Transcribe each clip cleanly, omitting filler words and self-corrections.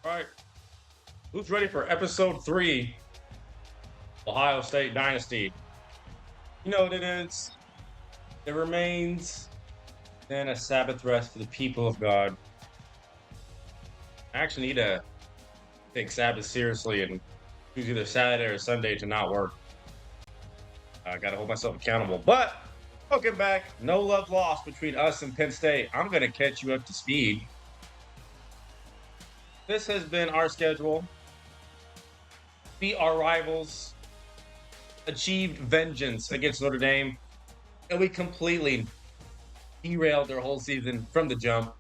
All right, who's ready for episode 3, Ohio State Dynasty? You know what it is. It remains then a Sabbath rest for the people of God. I actually need to take Sabbath seriously and choose either Saturday or Sunday to not work. I got to hold myself accountable. But welcome back. No love lost between us and Penn State. I'm going to catch you up to speed. This has been our schedule. Beat our rivals, achieved vengeance against Notre Dame, and we completely derailed their whole season from the jump.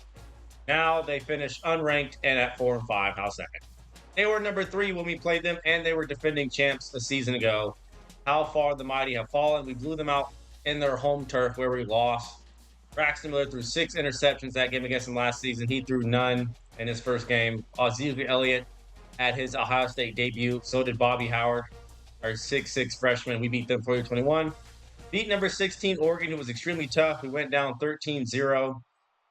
Now they finish unranked and at 4-5. How sad. They were number 3 when we played them, and they were defending champs a season ago. How far the mighty have fallen. We blew them out in their home turf where we lost. Braxton Miller threw 6 interceptions that game against them last season. He threw none in his first game. Ezekiel Elliott had his Ohio State debut. So did Bobby Howard, our 6'6 freshman. We beat them 40-21. Beat number 16, Oregon, who was extremely tough. We went down 13-0.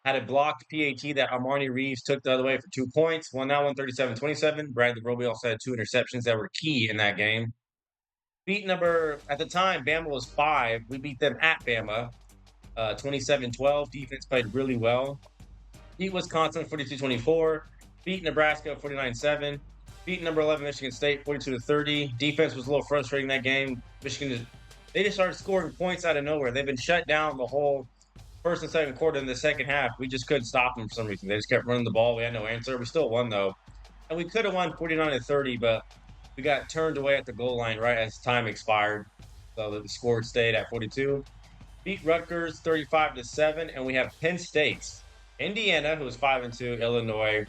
Had a blocked PAT that Armani Reeves took the other way for 2 points. Won that one 37-27. Bradley Roby also had 2 interceptions that were key in that game. Beat number, at the time, Bama was 5. We beat them at Bama 27-12. Defense played really well. Beat Wisconsin 42-24. Beat Nebraska 49-7. Beat number 11 Michigan State 42-30. Defense was a little frustrating that game. They just started scoring points out of nowhere. They've been shut down the whole first and second quarter. In the second half, we just couldn't stop them for some reason. They just kept running the ball. We had no answer. We still won, though. And we could have won 49-30, but we got turned away at the goal line right as time expired. So the score stayed at 42. Beat Rutgers 35-7, and we have Penn State, Indiana, who is 5-2, Illinois.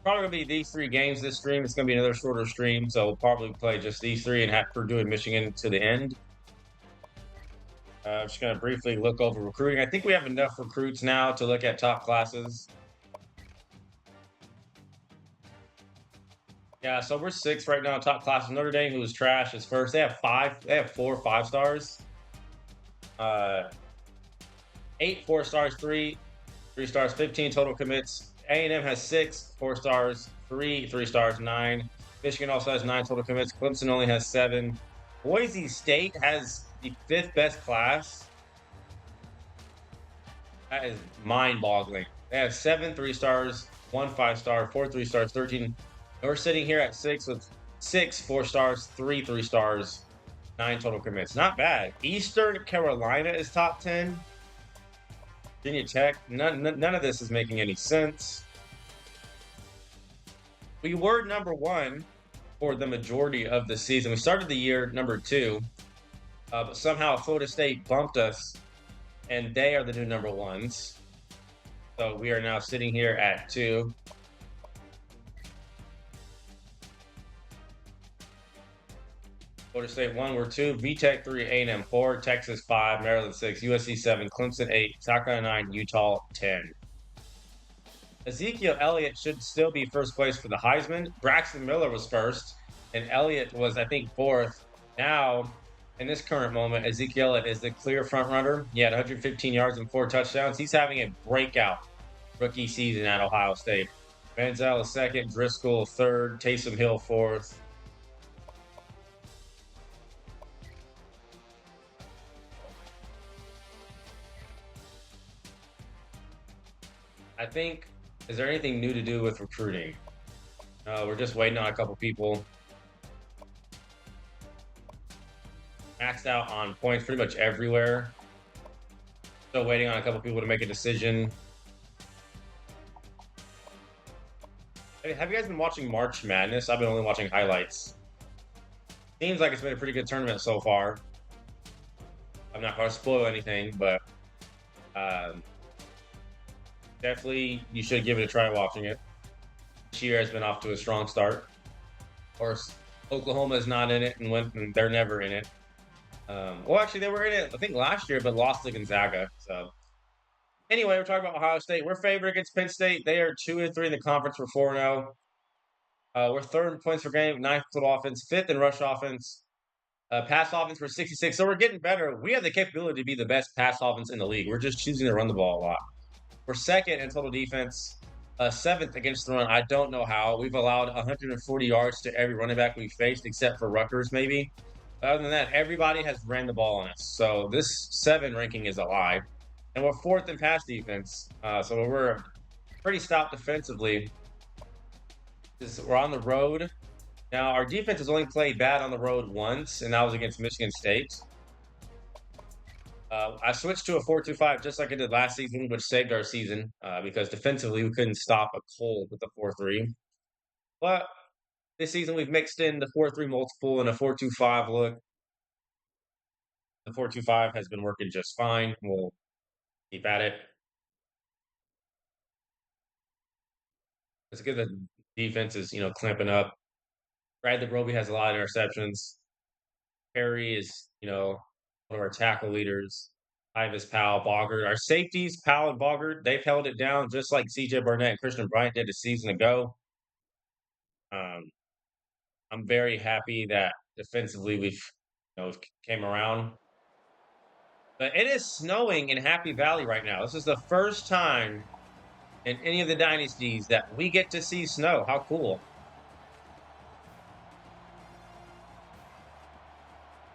Probably going to be these 3 games this stream. It's going to be another shorter stream, so we'll probably play just these 3 and have Purdue and Michigan to the end. I'm just going to briefly look over recruiting. I think we have enough recruits now to look at top classes. Yeah, so we're 6th right now. Top class. Notre Dame, who was trash, is first. They have 4 5-stars. 8 4-stars, 3 3-stars, 15 total commits. A&M has 6 4-stars, 3 3-stars, 9. Michigan also has 9 total commits. Clemson only has 7. Boise State has the 5th best class. That is mind-boggling. They have 7 3-stars, 1 5-star, 4 3-stars, 13. And we're sitting here at 6 with 6 4-stars, 3 3-stars, 9 total commits. Not bad. Eastern Carolina is top 10. Virginia Tech. None of this is making any sense. We were number 1 for the majority of the season. We started the year number 2, but somehow Florida State bumped us, and they are the new number 1s. So we are now sitting here at 2. Florida State 1, we're 2. VTech 3, A&M 4, Texas 5, Maryland 6, USC 7, Clemson 8, South Carolina 9, Utah 10. Ezekiel Elliott should still be first place for the Heisman. Braxton Miller was first, and Elliott was, I think, 4th. Now, in this current moment, Ezekiel Elliott is the clear front runner. He had 115 yards and 4 touchdowns. He's having a breakout rookie season at Ohio State. Manziel is 2nd, Driscoll 3rd, Taysom Hill 4th. I think, is there anything new to do with recruiting? We're just waiting on a couple people. Maxed out on points pretty much everywhere. Still waiting on a couple people to make a decision. Have you guys been watching March Madness? I've been only watching highlights. Seems like it's been a pretty good tournament so far. I'm not going to spoil anything, but definitely you should give it a try watching it. This year has been off to a strong start. Of course, Oklahoma is not in it, and they're never in it. Well, actually, they were in it, I think, last year, but lost to Gonzaga. So, anyway, we're talking about Ohio State. We're favored against Penn State. They are 2-3 in the conference. We're 4-0. We're 3rd in points per game, 9th total offense, 5th in rush offense. Pass offense, we're 66. So we're getting better. We have the capability to be the best pass offense in the league. We're just choosing to run the ball a lot. We're 2nd in total defense. 7th against the run. I don't know how. We've allowed 140 yards to every running back we've faced, except for Rutgers, maybe. Other than that, everybody has ran the ball on us. So this 7 ranking is a lie. And we're 4th in pass defense. So we're pretty stout defensively. We're on the road. Now, our defense has only played bad on the road once, and that was against Michigan State. I switched to a 4-2-5 just like I did last season, which saved our season because defensively we couldn't stop a cold with the 4-3. But this season we've mixed in the 4-3 multiple and a 4-2-5 look. The 4-2-5 has been working just fine. We'll keep at it. It's good that defense is, clamping up. Bradley Roby has a lot of interceptions. Perry is, one of our tackle leaders. Ivis, Powell, Bogert. Our safeties, Powell and Bogert, they've held it down just like CJ Burnett and Christian Bryant did a season ago. I'm very happy that defensively we've came around. But it is snowing in Happy Valley right now. This is the first time in any of the dynasties that we get to see snow. How cool.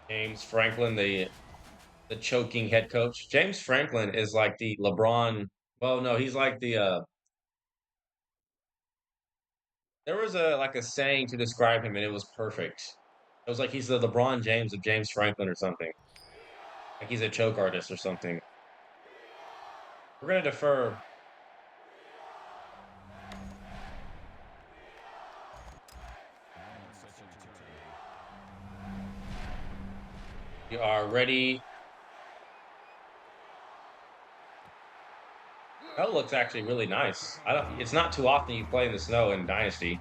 James Franklin, the choking head coach. James Franklin is like the LeBron. Well, no, he's like the there was a saying to describe him and it was perfect. It was like he's the LeBron James of James Franklin or something. Like he's a choke artist or something. We're gonna defer. We are ready. That looks actually really nice. It's not too often you play in the snow in Dynasty.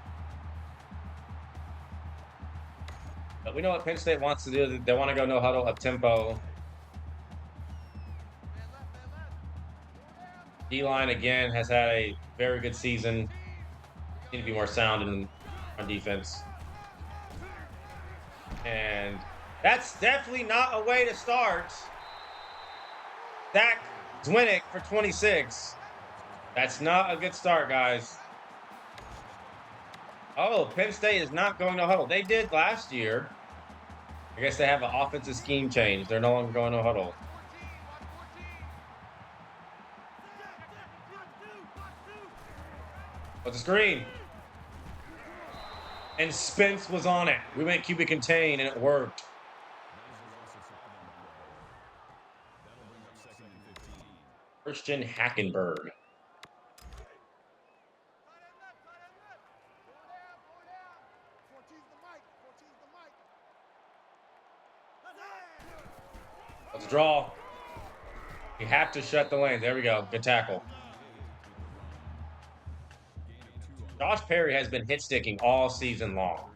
But we know what Penn State wants to do. They want to go no huddle up tempo. D-line again has had a very good season. Need to be more sound on defense. And that's definitely not a way to start. Zach Zwinnick for 26. That's not a good start, guys. Oh, Penn State is not going to huddle. They did last year. I guess they have an offensive scheme change. They're no longer going to huddle. What's the screen? And Spence was on it. We went QB contain and it worked. Christian Hackenberg. Let's draw. You have to shut the lane. There we go. Good tackle. Josh Perry has been hit sticking all season long.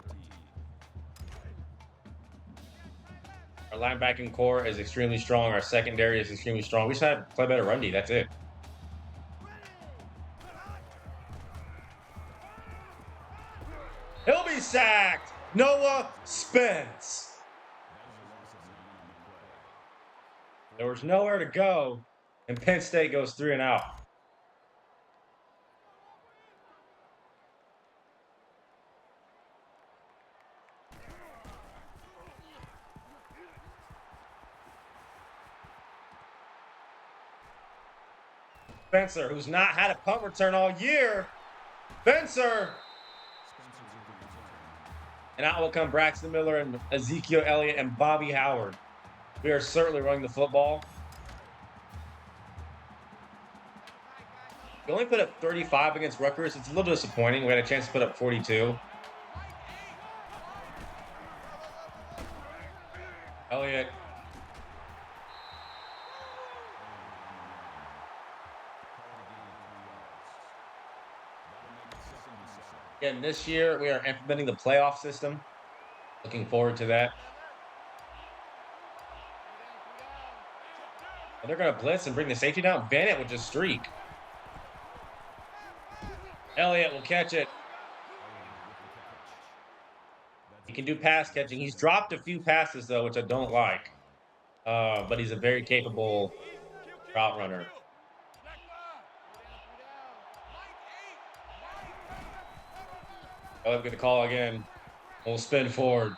Our linebacking core is extremely strong. Our secondary is extremely strong. We just have to play better run D. That's it. He'll be sacked. Noah Spence. There was nowhere to go, and Penn State goes 3 and out. Spencer, who's not had a punt return all year. Spencer. And out will come Braxton Miller and Ezekiel Elliott and Bobby Howard. We are certainly running the football. We only put up 35 against Rutgers. It's a little disappointing. We had a chance to put up 42. Elliott. Again, this year we are implementing the playoff system. Looking forward to that. And they're going to blitz and bring the safety down. Bennett with just streak. Elliott will catch it. He can do pass catching. He's dropped a few passes, though, which I don't like. But he's a very capable route runner. I'll get the call again. We'll spin forward.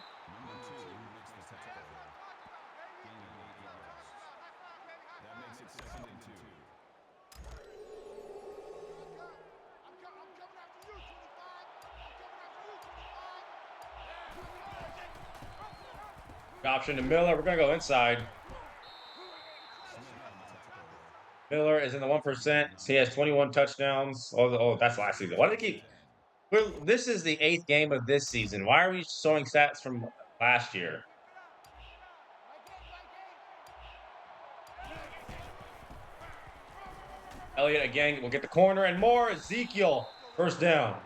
Option to Miller. We're going to go inside. Miller is in the 1%. He has 21 touchdowns. Oh, that's last season. Why do they keep? This is the 8th game of this season. Why are we showing stats from last year? Elliott again will get the corner and more. Ezekiel, first down.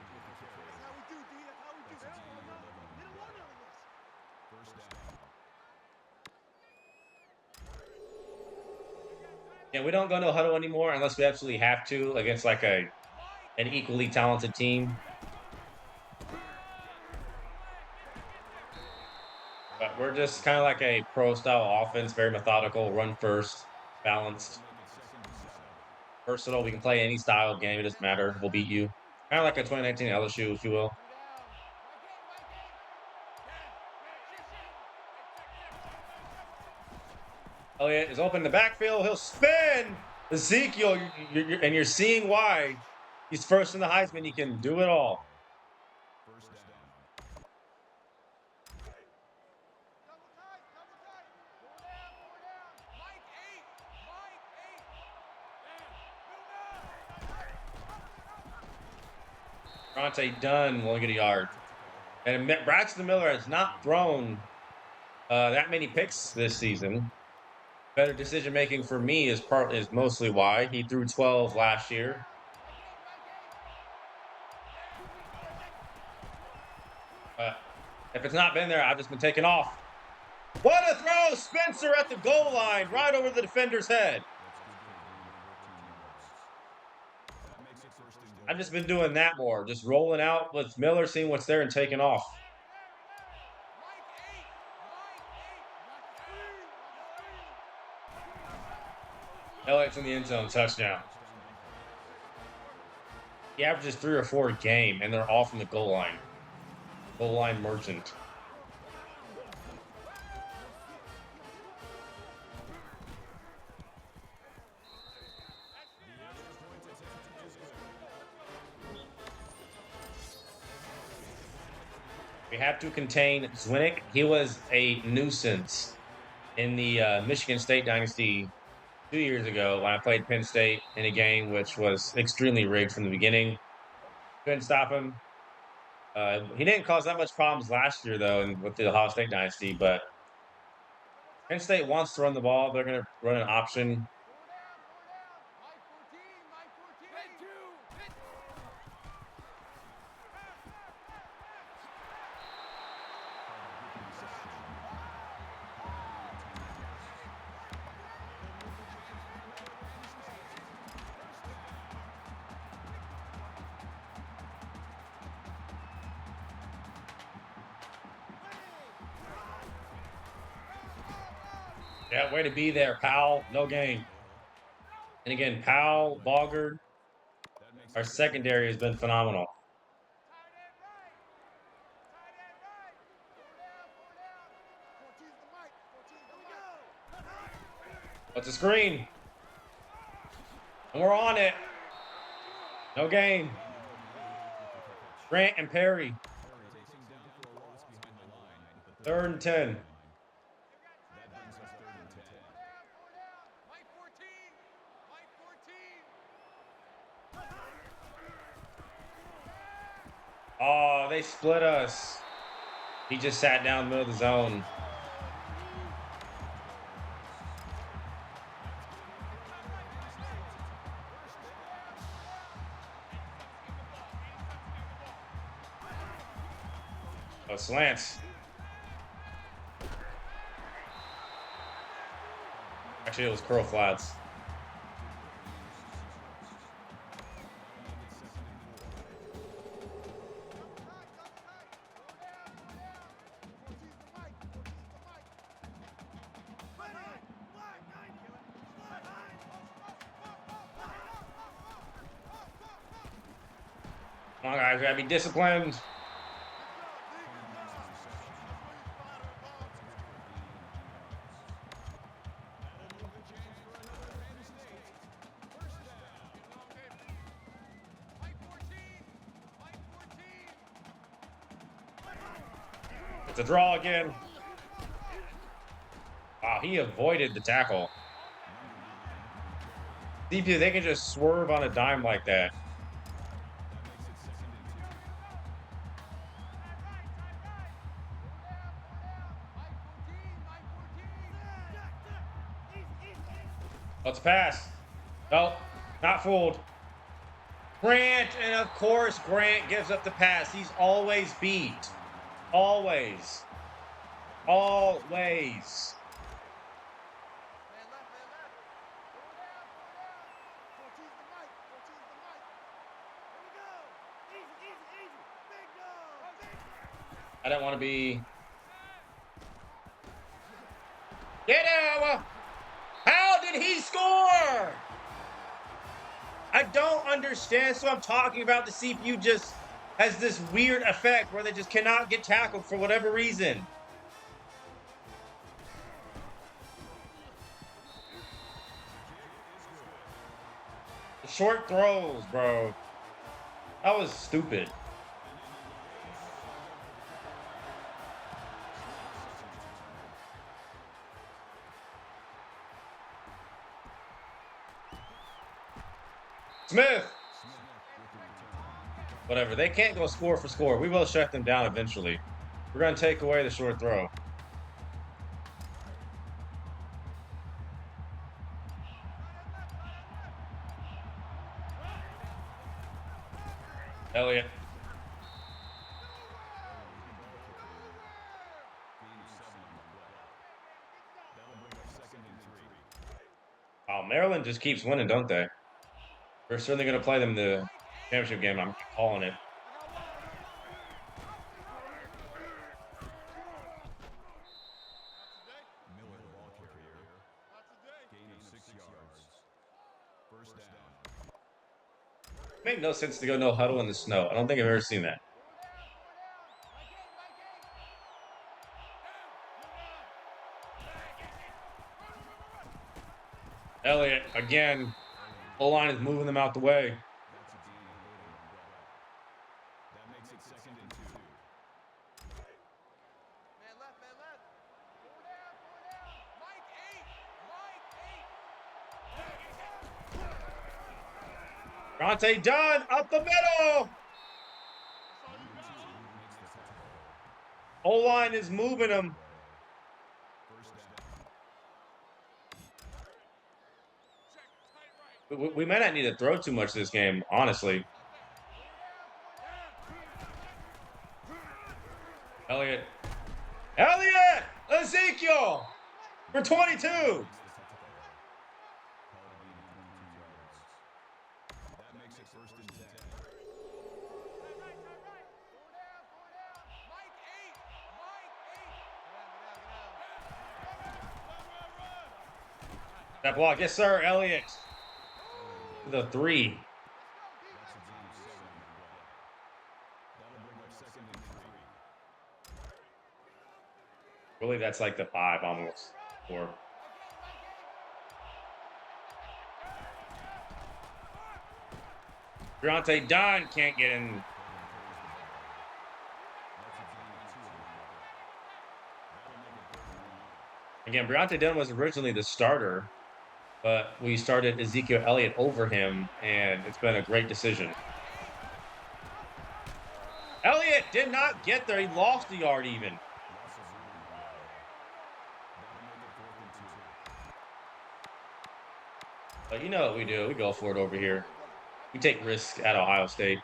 Yeah, we don't go to a huddle anymore unless we absolutely have to against like an equally talented team. But we're just kind of like a pro style offense, very methodical, run first, balanced, versatile. We can play any style of game. It doesn't matter. We'll beat you. Kind of like a 2019 LSU, if you will. Elliott is open in the backfield. He'll spin. Ezekiel, you're seeing why he's first in the Heisman. He can do it all. Bronte Dunn will get a yard. And Braxton Miller has not thrown that many picks this season. Better decision making for me is mostly why he threw 12 last year. If it's not been there, I've just been taken off. What a throw! Spencer at the goal line, right over the defender's head. I've just been doing that more, just rolling out with Miller, seeing what's there, and taking off. Elliott's in the end zone, touchdown. He averages 3 or 4 a game, and they're all from the goal line. Goal line merchant. We have to contain Zwinnick. He was a nuisance in the Michigan State Dynasty 2 years ago when I played Penn State in a game which was extremely rigged from the beginning. Couldn't stop him. He didn't cause that much problems last year, though, with the Ohio State Dynasty, but Penn State wants to run the ball. They're going to run an option. Yeah, way to be there, Powell. No gain. And again, Powell, Bogard, our secondary has been phenomenal. What's a screen? And we're on it. No gain. Grant and Perry. 3rd and 10. Oh, they split us. He just sat down in the middle of the zone. Oh, slants. Actually, it was curl flats. Come on, guys, we gotta be disciplined. It's a draw again. Wow, he avoided the tackle. CPU, they can just swerve on a dime like that. Let's pass. Nope, not fooled. Grant, and of course, Grant gives up the pass. He's always beat. Always. Always. I don't want to be. Get him! How did he score? I don't understand. So I'm talking about the CPU just has this weird effect where they just cannot get tackled for whatever reason. The short throws, bro. That was stupid. Smith. Whatever. They can't go score for score. We will shut them down eventually. We're going to take away the short throw. Elliott. Oh, Maryland just keeps winning, don't they? We're certainly going to play them in the championship game. I'm calling it. It made no sense to go no huddle in the snow. I don't think I've ever seen that. Elliott, again. O-line is moving them out the way. Dante Dunn up the middle. O-line is moving him. We might not need to throw too much this game, honestly. Elliott. Elliott! Ezekiel! For 22! That block. Yes, sir, Elliott. The 3. Really, that's like the 5 almost. 4. Dante Dunn can't get in. Again, Briante Dunn was originally the starter, but we started Ezekiel Elliott over him, and it's been a great decision. Elliott did not get there. He lost the yard even. But you know what we do. We go for it over here. We take risks at Ohio State.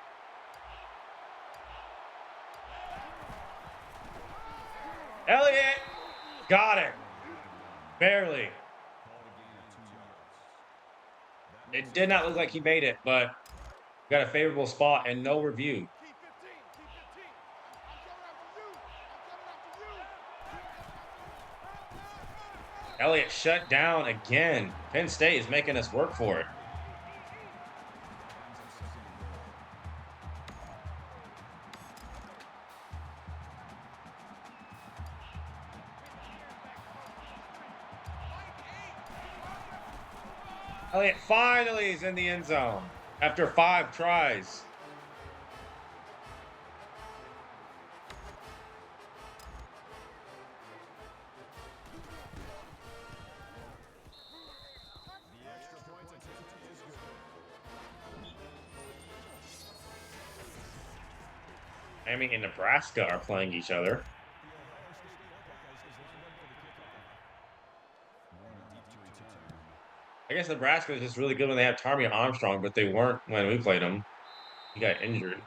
Elliott got it. Barely. It did not look like he made it, but got a favorable spot and no review. Elliott shut down again. Penn State is making us work for it. Elliott finally is in the end zone after 5 tries. Miami and Nebraska are playing each other. I guess Nebraska is just really good when they have Tommy Armstrong, but they weren't when we played them. He got injured.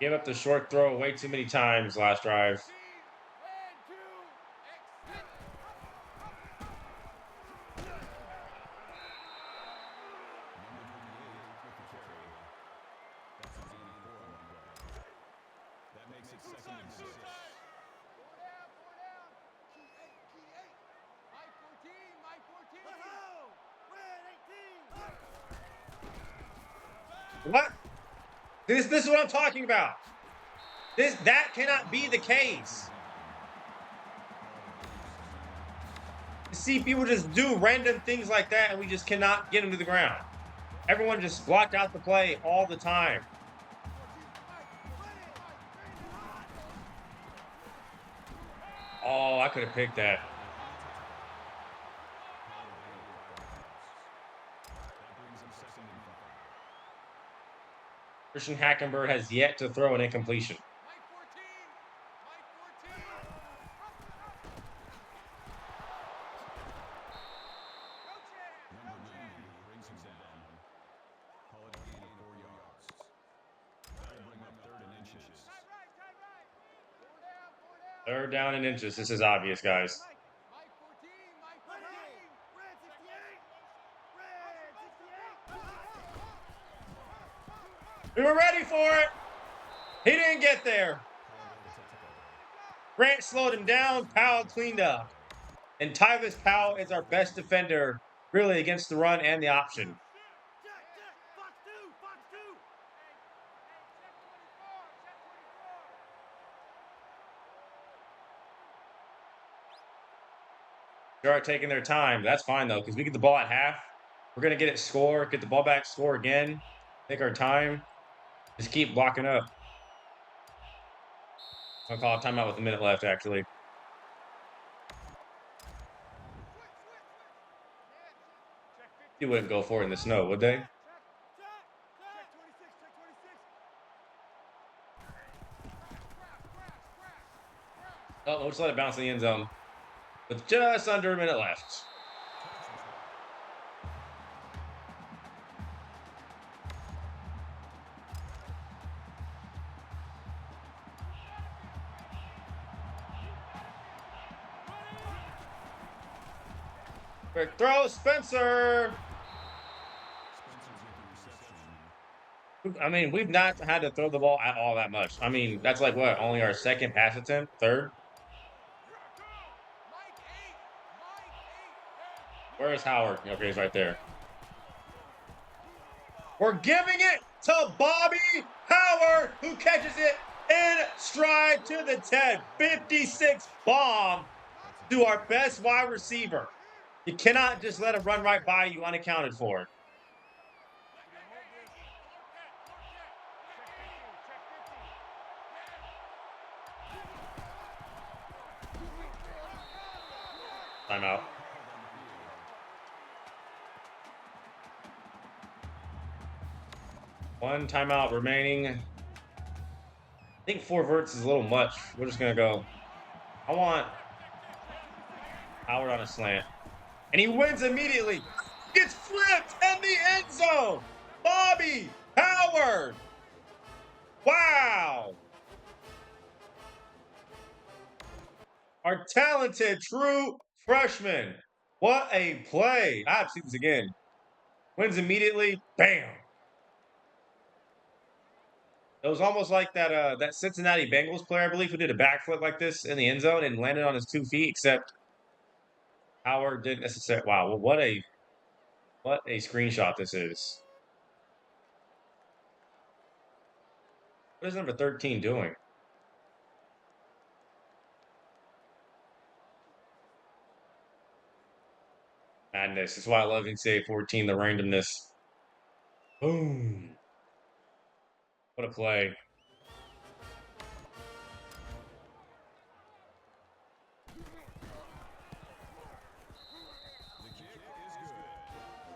Gave up the short throw way too many times last drive. What? This is what I'm talking about. That cannot be the case. You see people just do random things like that, and we just cannot get them to the ground. Everyone just blocked out the play all the time. Oh, I could have picked that. Christian Hackenberg has yet to throw an incompletion. Third down and inches. This is obvious, guys. We were ready for it. He didn't get there. Grant slowed him down. Powell cleaned up. And Tyvis Powell is our best defender, really, against the run and the option. They are taking their time. That's fine, though, because we get the ball at half. We're going to get it score, get the ball back, score again, take our time, just keep blocking up. I'll call a timeout with a minute left, actually. They wouldn't go for it in the snow, would they? Oh, we'll just let it bounce in the end zone with just under a minute left. Quick throw, Spencer. I mean, we've not had to throw the ball at all that much. I mean, that's like what? Only our second pass attempt? Third? Where is Howard? Okay, he's right there. We're giving it to Bobby Howard, who catches it in stride to the 10. 56 bomb to our best wide receiver. You cannot just let him run right by you unaccounted for. Timeout. One timeout remaining. I think 4 verts is a little much. We're just going to go. I want Howard on a slant. And he wins immediately. Gets flipped in the end zone. Bobby Howard. Wow. Our talented true freshman. What a play. I have to see this again. Wins immediately. Bam. It was almost like that Cincinnati Bengals player, I believe, who did a backflip like this in the end zone and landed on his 2 feet, except Howard didn't necessarily. Wow, well, what a screenshot this is. What is number 13 doing? Madness. That's why I love NCAA 14, the randomness. Boom. What a play.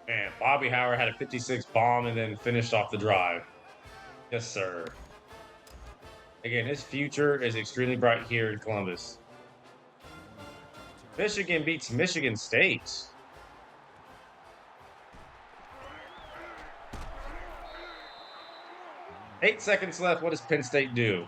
Man, Bobby Howard had a 56 bomb and then finished off the drive. Yes, sir. Again, his future is extremely bright here in Columbus. Michigan beats Michigan State. 8 seconds left. What does Penn State do?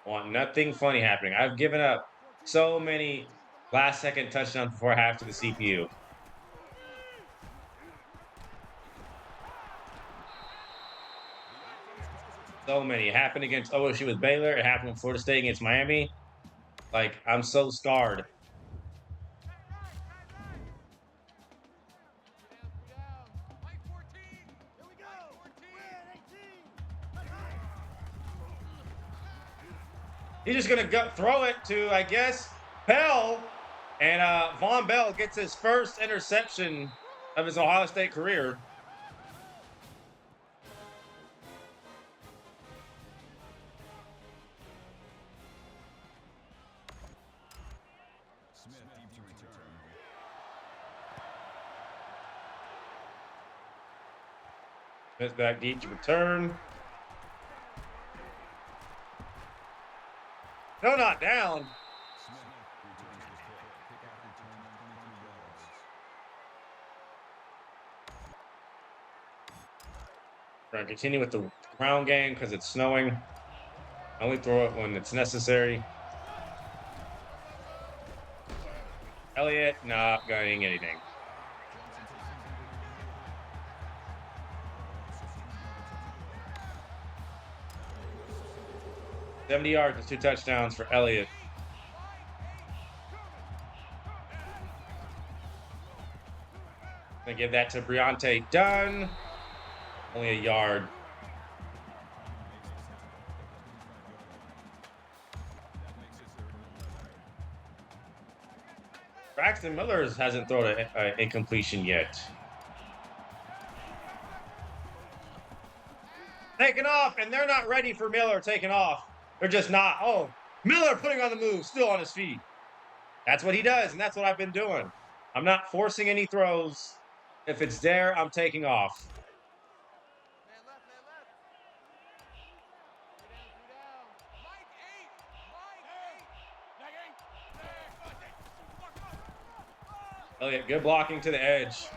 Want nothing funny happening. I've given up so many last second touchdowns before half to the CPU. So many. It happened against OSU with Baylor. It happened with Florida State against Miami. Like, I'm so scarred. He's just going to throw it to, I guess, Bell. And Von Bell gets his first interception of his Ohio State career. Smith back deep to return. No, not down. We're going to continue with the ground game because it's snowing. Only throw it when it's necessary. Elliott, not getting anything. $70 yards and 2 touchdowns for Elliott. Gonna give that to Briante Dunn. Only a yard. Braxton Miller hasn't thrown an incompletion yet. Taking off, and they're not ready for Miller taking off. They're just not. Oh, Miller putting on the move, still on his feet. That's what he does, and that's what I've been doing. I'm not forcing any throws. If it's there, I'm taking off. Elliott, good blocking to the edge.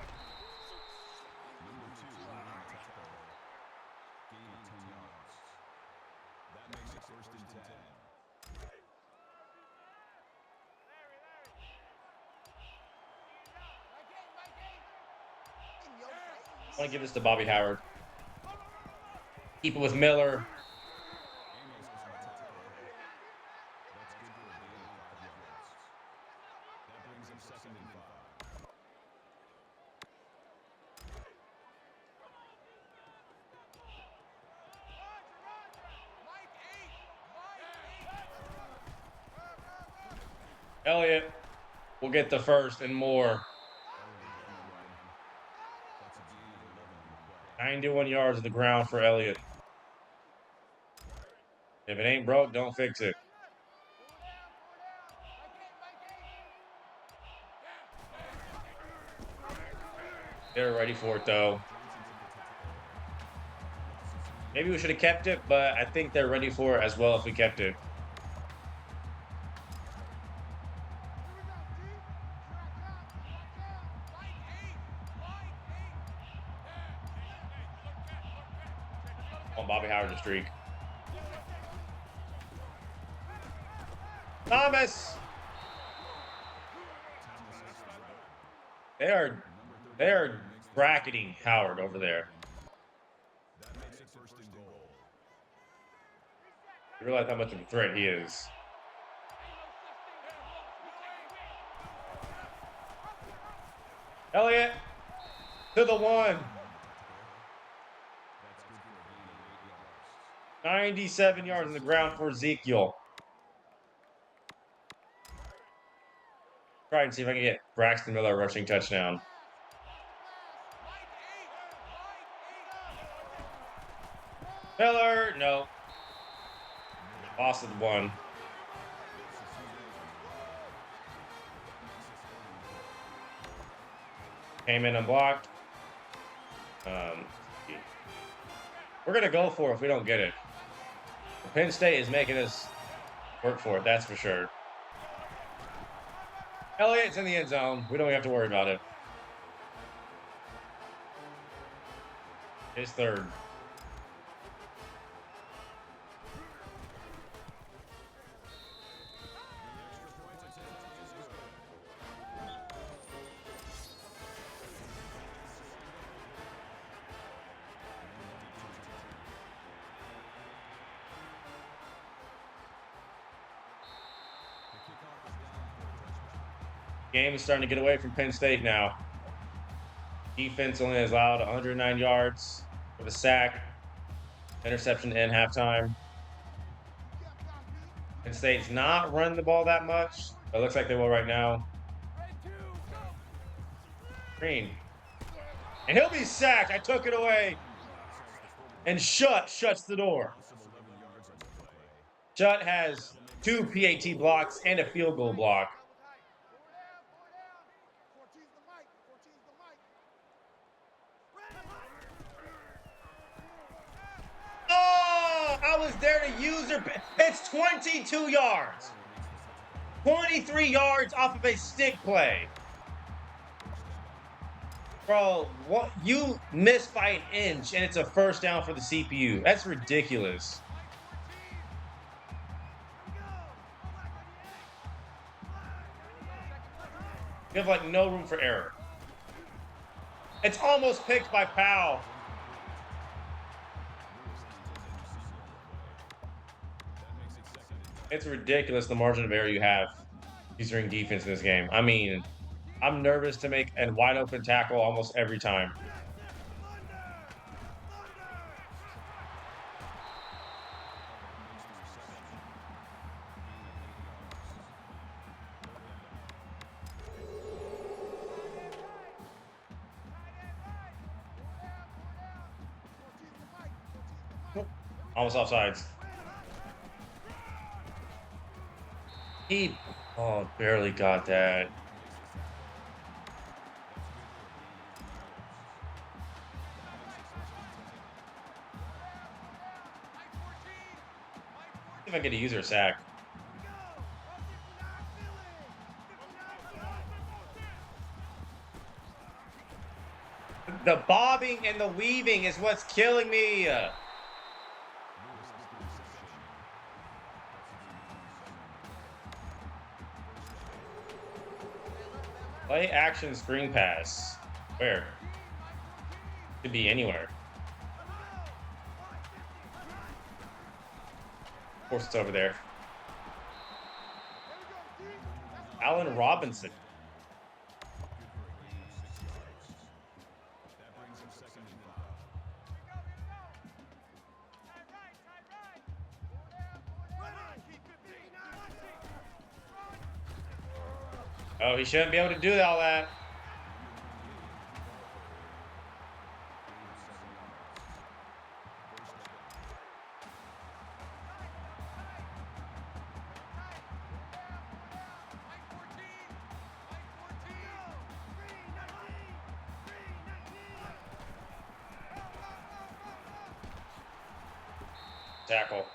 I want to give this to Bobby Howard. Keep it with Miller. Elliott will get the first and more. 91 yards of the ground for Elliott. If it ain't broke, don't fix it. They're ready for it, though. Maybe we should have kept it, but I think they're ready for it as well if we kept it. On Bobby Howard to streak. Thomas! They are bracketing Howard over there. You realize how much of a threat he is. Elliott to the 1. 97 yards on the ground for Ezekiel. Try and see if I can get Braxton Miller rushing touchdown. Miller, no. Lost it one. Came in unblocked. We're going to go for it if we don't get it. Penn State is making us work for it, that's for sure. Elliott's in the end zone. We don't have to worry about it. His third. Game is starting to get away from Penn State now. Defense only has allowed 109 yards with a sack, interception in halftime. Penn State's not running the ball that much. It looks like they will right now. Green. And he'll be sacked. I took it away. And shuts the door. Shutt has 2 PAT blocks and a field goal block. Oh, I was there to use her. It's 22 yards. 23 yards off of a stick play. Bro, what? You missed by an inch, and it's a first down for the CPU. That's ridiculous. You have, like, no room for error. It's almost picked by Powell. It's ridiculous the margin of error you have considering defense in this game. I mean, I'm nervous to make a wide open tackle almost every time. Almost offsides. He barely got that. If I get a user sack. The bobbing and the weaving is what's killing me. Play action screen pass. Where? Could be anywhere. Of course, it's over there. Allen Robinson. Oh, he shouldn't be able to do all that. Tackle.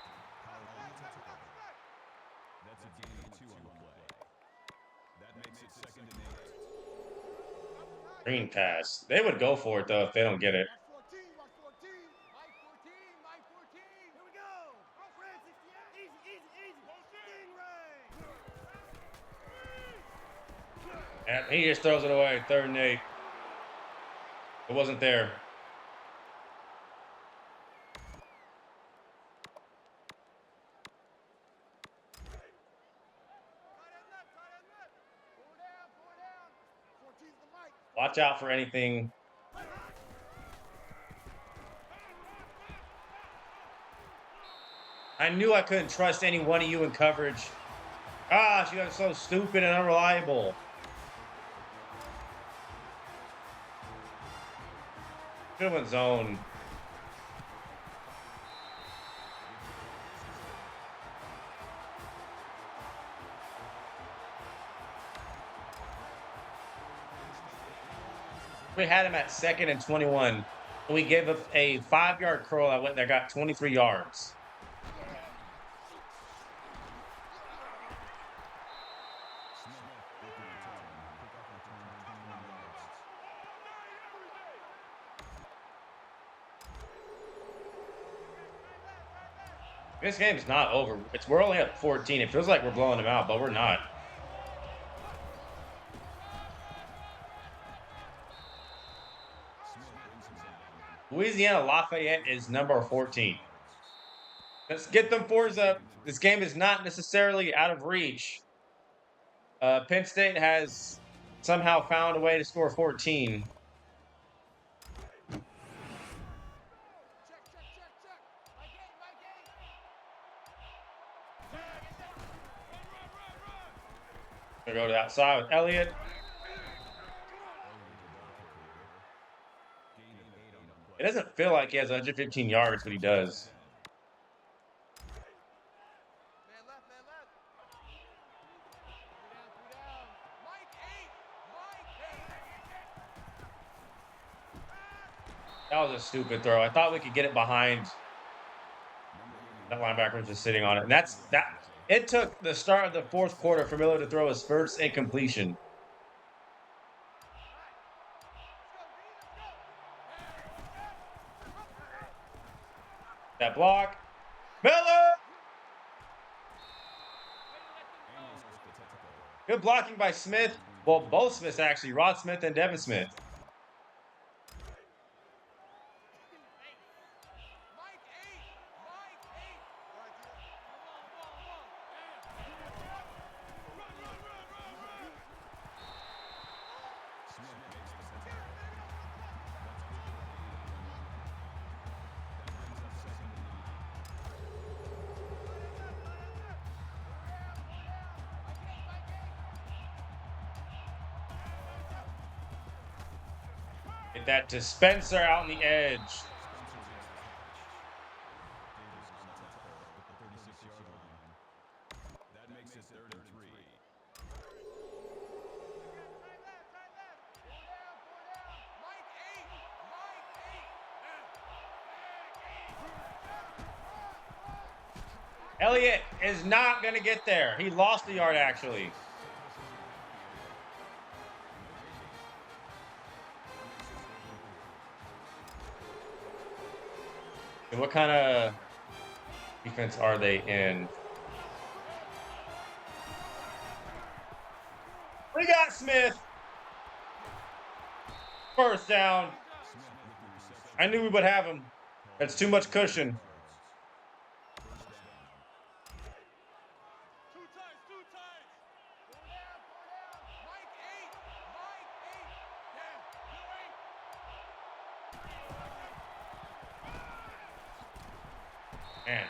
That's a gain of 2 on the play. That makes it 2nd and 8. Green pass. They would go for it, though, if they don't get it. And he just throws it away. 3rd and 8. It wasn't there. Watch out for anything. I knew I couldn't trust any one of you in coverage. Gosh, you guys are so stupid and unreliable. Should have went zone. We had him at 2nd and 21. And we gave up a 5-yard curl that got 23 yards. This game's not over. We're only at 14. It feels like we're blowing them out, but we're not. Louisiana Lafayette is number 14. Let's get them fours up. This game is not necessarily out of reach. Penn State has somehow found a way to score 14. Gonna go to the outside with Elliott. It doesn't feel like he has 115 yards, but he does. That was a stupid throw. I thought we could get it behind. That linebacker was just sitting on it. And that. It took the start of the fourth quarter for Miller to throw his first incompletion. That block. Miller! Good blocking by Smith. Well, both Smiths actually. Rod Smith and Devin Smith. Get that to Spencer out on the edge. That makes it 3rd and 3. Elliott is not going to get there. He lost the yard, actually. What kind of defense are they in? We got Smith. First down. I knew we would have him. That's too much cushion. Man.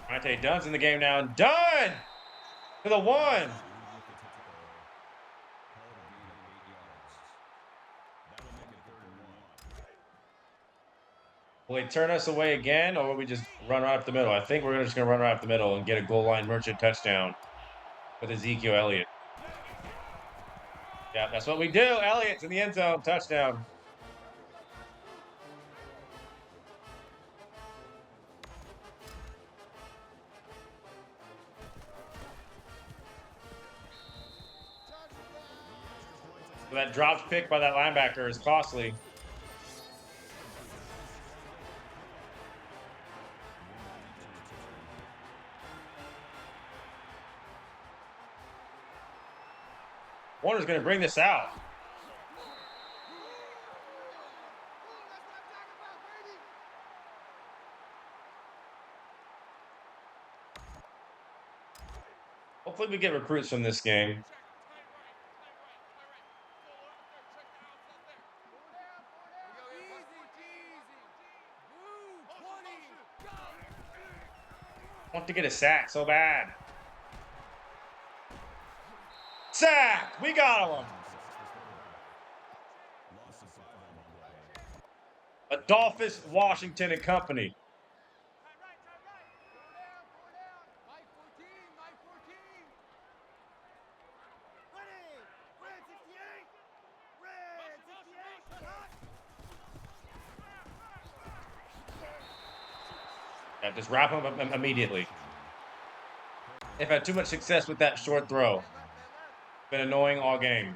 Monte Dunn's in the game now. Dunn to the 1. Will they turn us away again, or will we just run right up the middle? I think we're just going to run right up the middle and get a goal line merchant touchdown with Ezekiel Elliott. Yeah, that's what we do. Elliott's in the end zone. Touchdown. So that dropped pick by that linebacker is costly. Warner's going to bring this out. Hopefully we get recruits from this game. I want to get a sack so bad. Sack! We got him. Adolphus Washington and company. Yeah, just wrap him up immediately. They've had too much success with that short throw. Been annoying all game.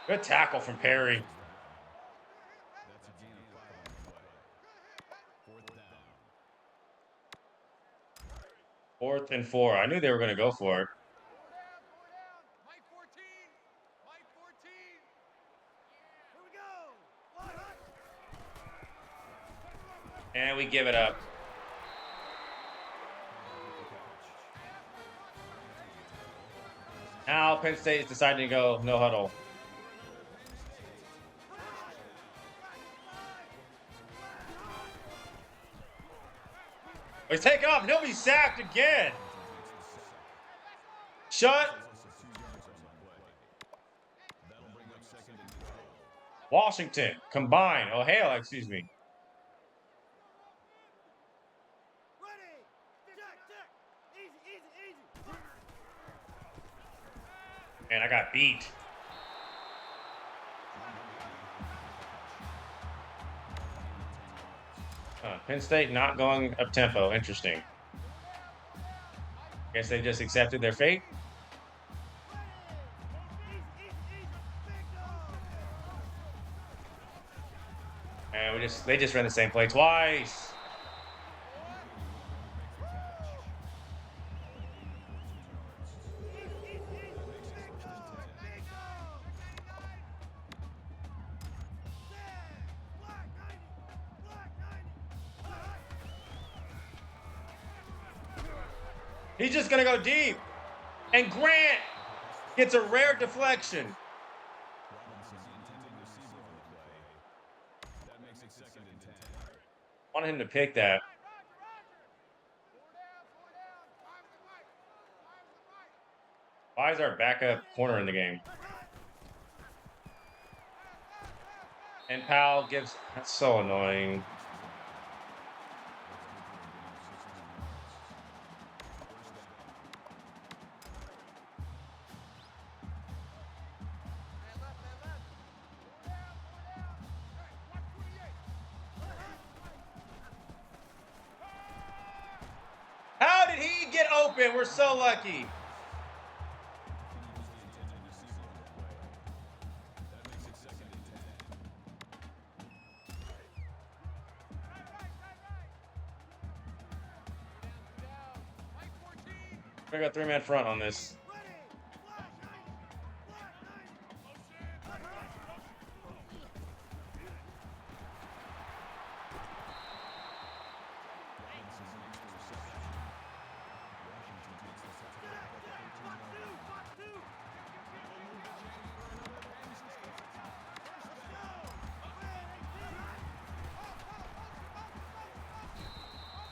Good tackle from Perry. That's a gain of 5 on the play. 4th down. 4th and 4. I knew they were going to go for it. And we give it up. Now Penn State is deciding to go no huddle. He's taking off. He'll be sacked again. Shut. Washington. Combine. Oh, Hale, excuse me. Man, I got beat. Penn State not going up tempo. Interesting. Guess they just accepted their fate. And they just ran the same play twice. He's just going to go deep. And Grant gets a rare deflection. That makes it 2nd and 10. Wanted him to pick that. Why is our backup corner in the game? And Powell gives... That's so annoying. How did he get open? We're so lucky. That makes it 2nd and 10. We got 3-man front on this.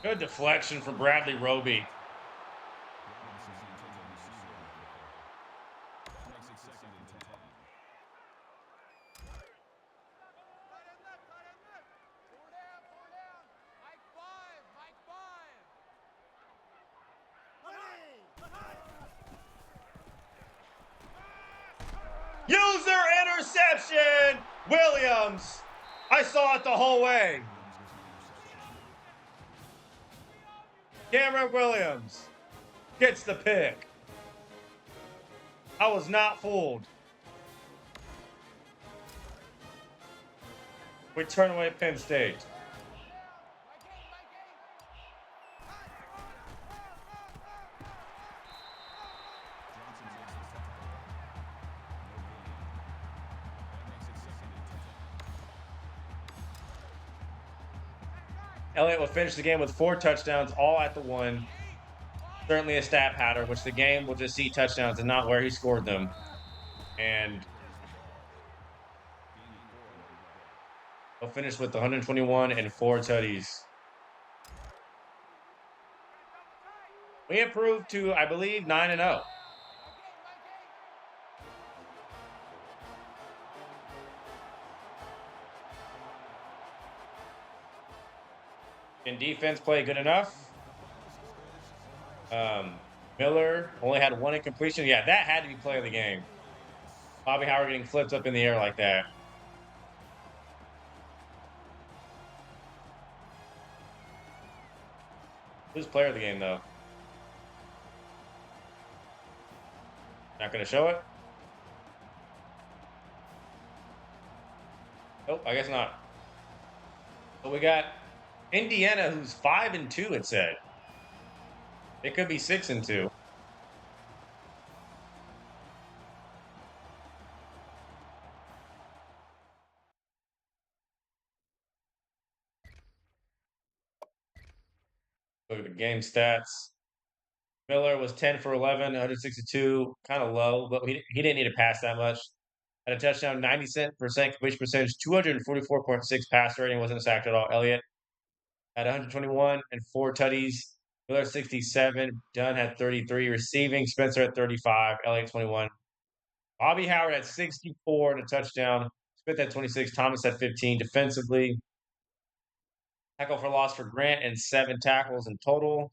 Good deflection from Bradley Roby. That makes it 2nd and 10. User interception! Williams! I saw it the whole way. Cameron Williams gets the pick. I was not fooled. We turn away Penn State. Elliott will finish the game with 4 touchdowns, all at the 1. Certainly a stat pattern, which the game will just see touchdowns and not where he scored them. And he'll finish with 121 and 4 tutties. We improved to, I believe, 9-0. Can defense play good enough? Miller only had one incompletion. Yeah, that had to be play of the game. Bobby Howard getting flipped up in the air like that. Who's player of the game, though? Not going to show it? Nope, I guess not. But we got Indiana, who's 5-2, it said. It could be 6-2. Look at the game stats. Miller was 10 for 11, 162, kind of low, but he didn't need to pass that much. Had a touchdown, 90% completion percentage, 244.6 passer rating, wasn't sacked at all. Elliott had 121 and 4 tutties. Miller 67. Dunn had 33 receiving. Spencer had 35. Elliott 21. Bobby Howard had 64 and a touchdown. Smith had 26. Thomas had 15. Defensively, tackle for loss for Grant and 7 tackles in total.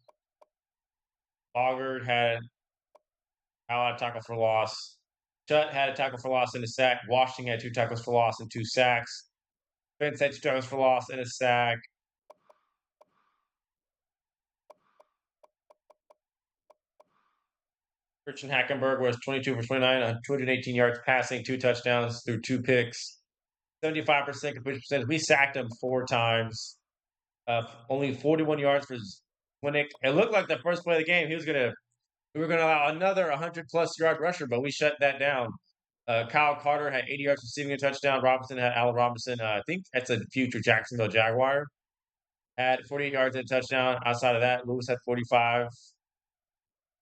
Bogard had a tackle for loss. Chutt had a tackle for loss and a sack. Washington had 2 tackles for loss and 2 sacks. Spence had 2 tackles for loss and a sack. Christian Hackenberg was 22 for 29, 218 yards passing, 2 touchdowns through 2 picks, 75% completion percentage. We sacked him 4 times. Only 41 yards for Winnick. It looked like the first play of the game we were gonna allow another 100+ yard rusher, but we shut that down. Kyle Carter had 80 yards receiving a touchdown. Allen Robinson, I think that's a future Jacksonville Jaguar, had 48 yards and a touchdown. Outside of that, Lewis had 45.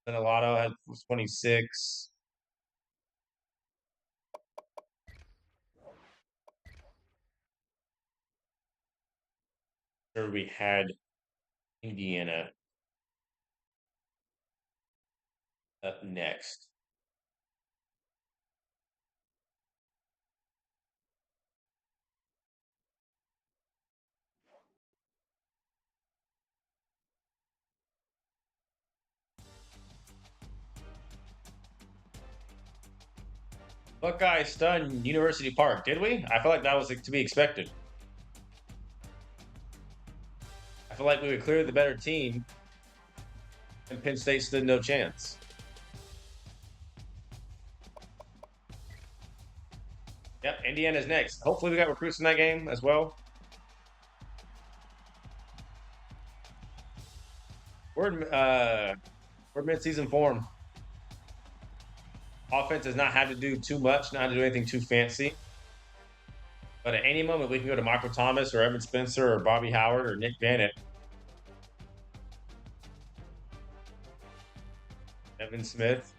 Zenalato had 26. Sure, we had Indiana up next. Buckeye stun University Park, did we? I feel like that was to be expected. I feel like we would clear the better team, and Penn State stood no chance. Yep, Indiana's next. Hopefully, we got recruits in that game as well. We're mid-season form. Offense has not had to do too much, not to do anything too fancy. But at any moment, we can go to Michael Thomas or Evan Spencer or Bobby Howard or Nick Bennett. Evan Smith.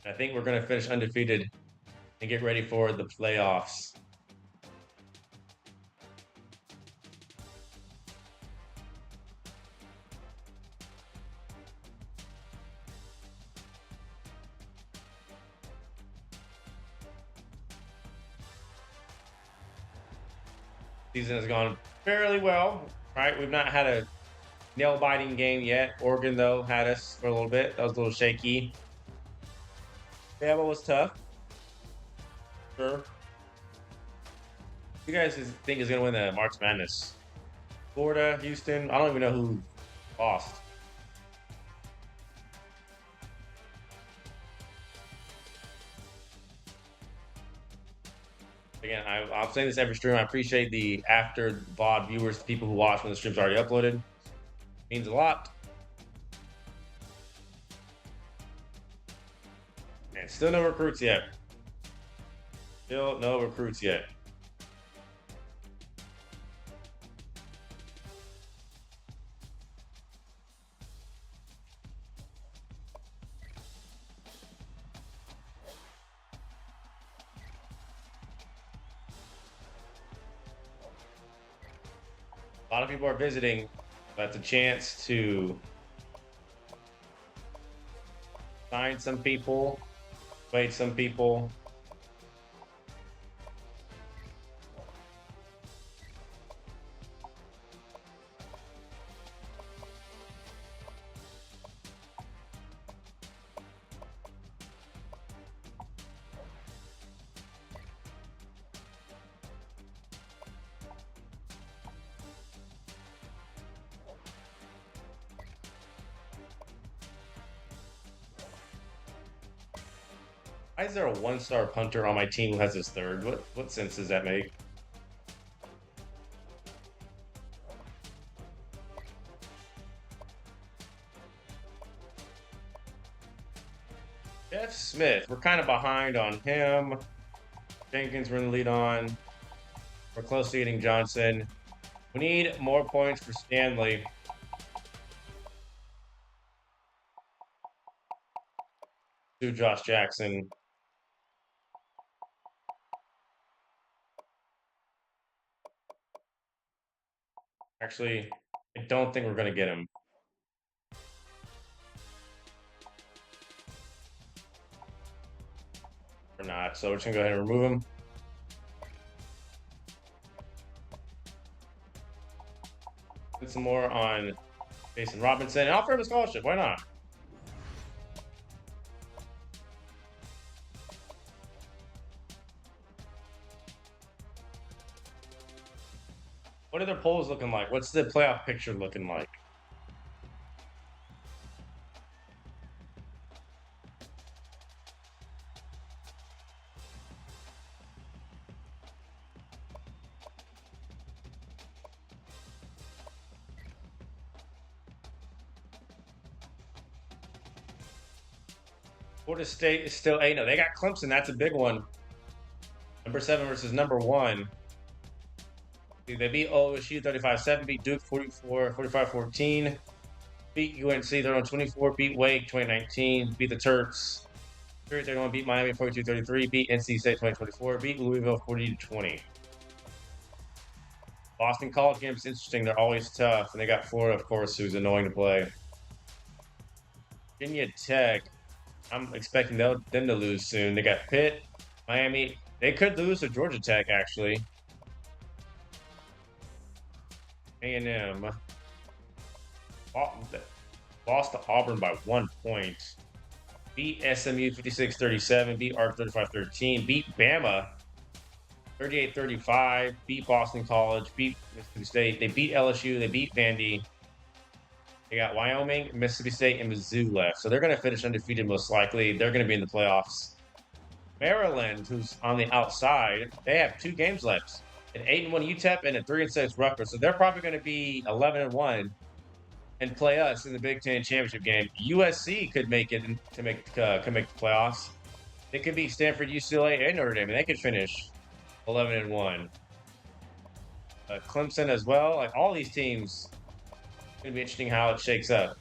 I think we're going to finish undefeated and get ready for the playoffs. Season has gone fairly well, right? We've not had a nail-biting game yet. Oregon, though, had us for a little bit. That was a little shaky. Bama was tough. Sure. You guys think is going to win the March Madness? Florida, Houston. I don't even know who lost. Again, I'm saying this every stream. I appreciate the after VOD viewers, the people who watch when the stream's already uploaded. Means a lot. And still no recruits yet. Still no recruits yet. A lot of people are visiting. That's a chance to sign some people, wait some people. Why is there a one-star punter on my team who has his third? What sense does that make? Jeff Smith, we're kind of behind on him. Jenkins, we're in the lead on. We're close to getting Johnson. We need more points for Stanley. To Josh Jackson. Actually, I don't think we're going to get him. We're not. So we're just going to go ahead and remove him. Put some more on Jason Robinson. And offer him a scholarship. Why not? What are their polls looking like? What's the playoff picture looking like? Florida State is still 8. No, they got Clemson. That's a big one. Number 7 versus number 1. They beat OSU 35-7, beat Duke 45-14, beat UNC 31-24, beat Wake 2019, beat the Terps 30-31, beat Miami 42-33, beat NC State 2024, beat Louisville 40-20. Boston College games interesting. They're always tough, and they got Florida, of course, who's annoying to play. Virginia Tech, I'm expecting them to lose soon. They got Pitt, Miami. They could lose to Georgia Tech, actually. A&M lost to Auburn by 1 point. Beat SMU 56-37, beat ARC 35-13, beat Bama 38-35, beat Boston College, beat Mississippi State. They beat LSU, they beat Vandy. They got Wyoming, Mississippi State, and Mizzou left. So they're going to finish undefeated most likely. They're going to be in the playoffs. Maryland, who's on the outside, they have 2 games left. An 8-1 UTEP and a 3-6 Rutgers. So they're probably going to be 11-1 and play us in the Big Ten championship game. USC could make it to could make the playoffs. It could be Stanford, UCLA, and Notre Dame, and they could finish 11-1. Clemson as well. Like all these teams, it's gonna be interesting how it shakes up.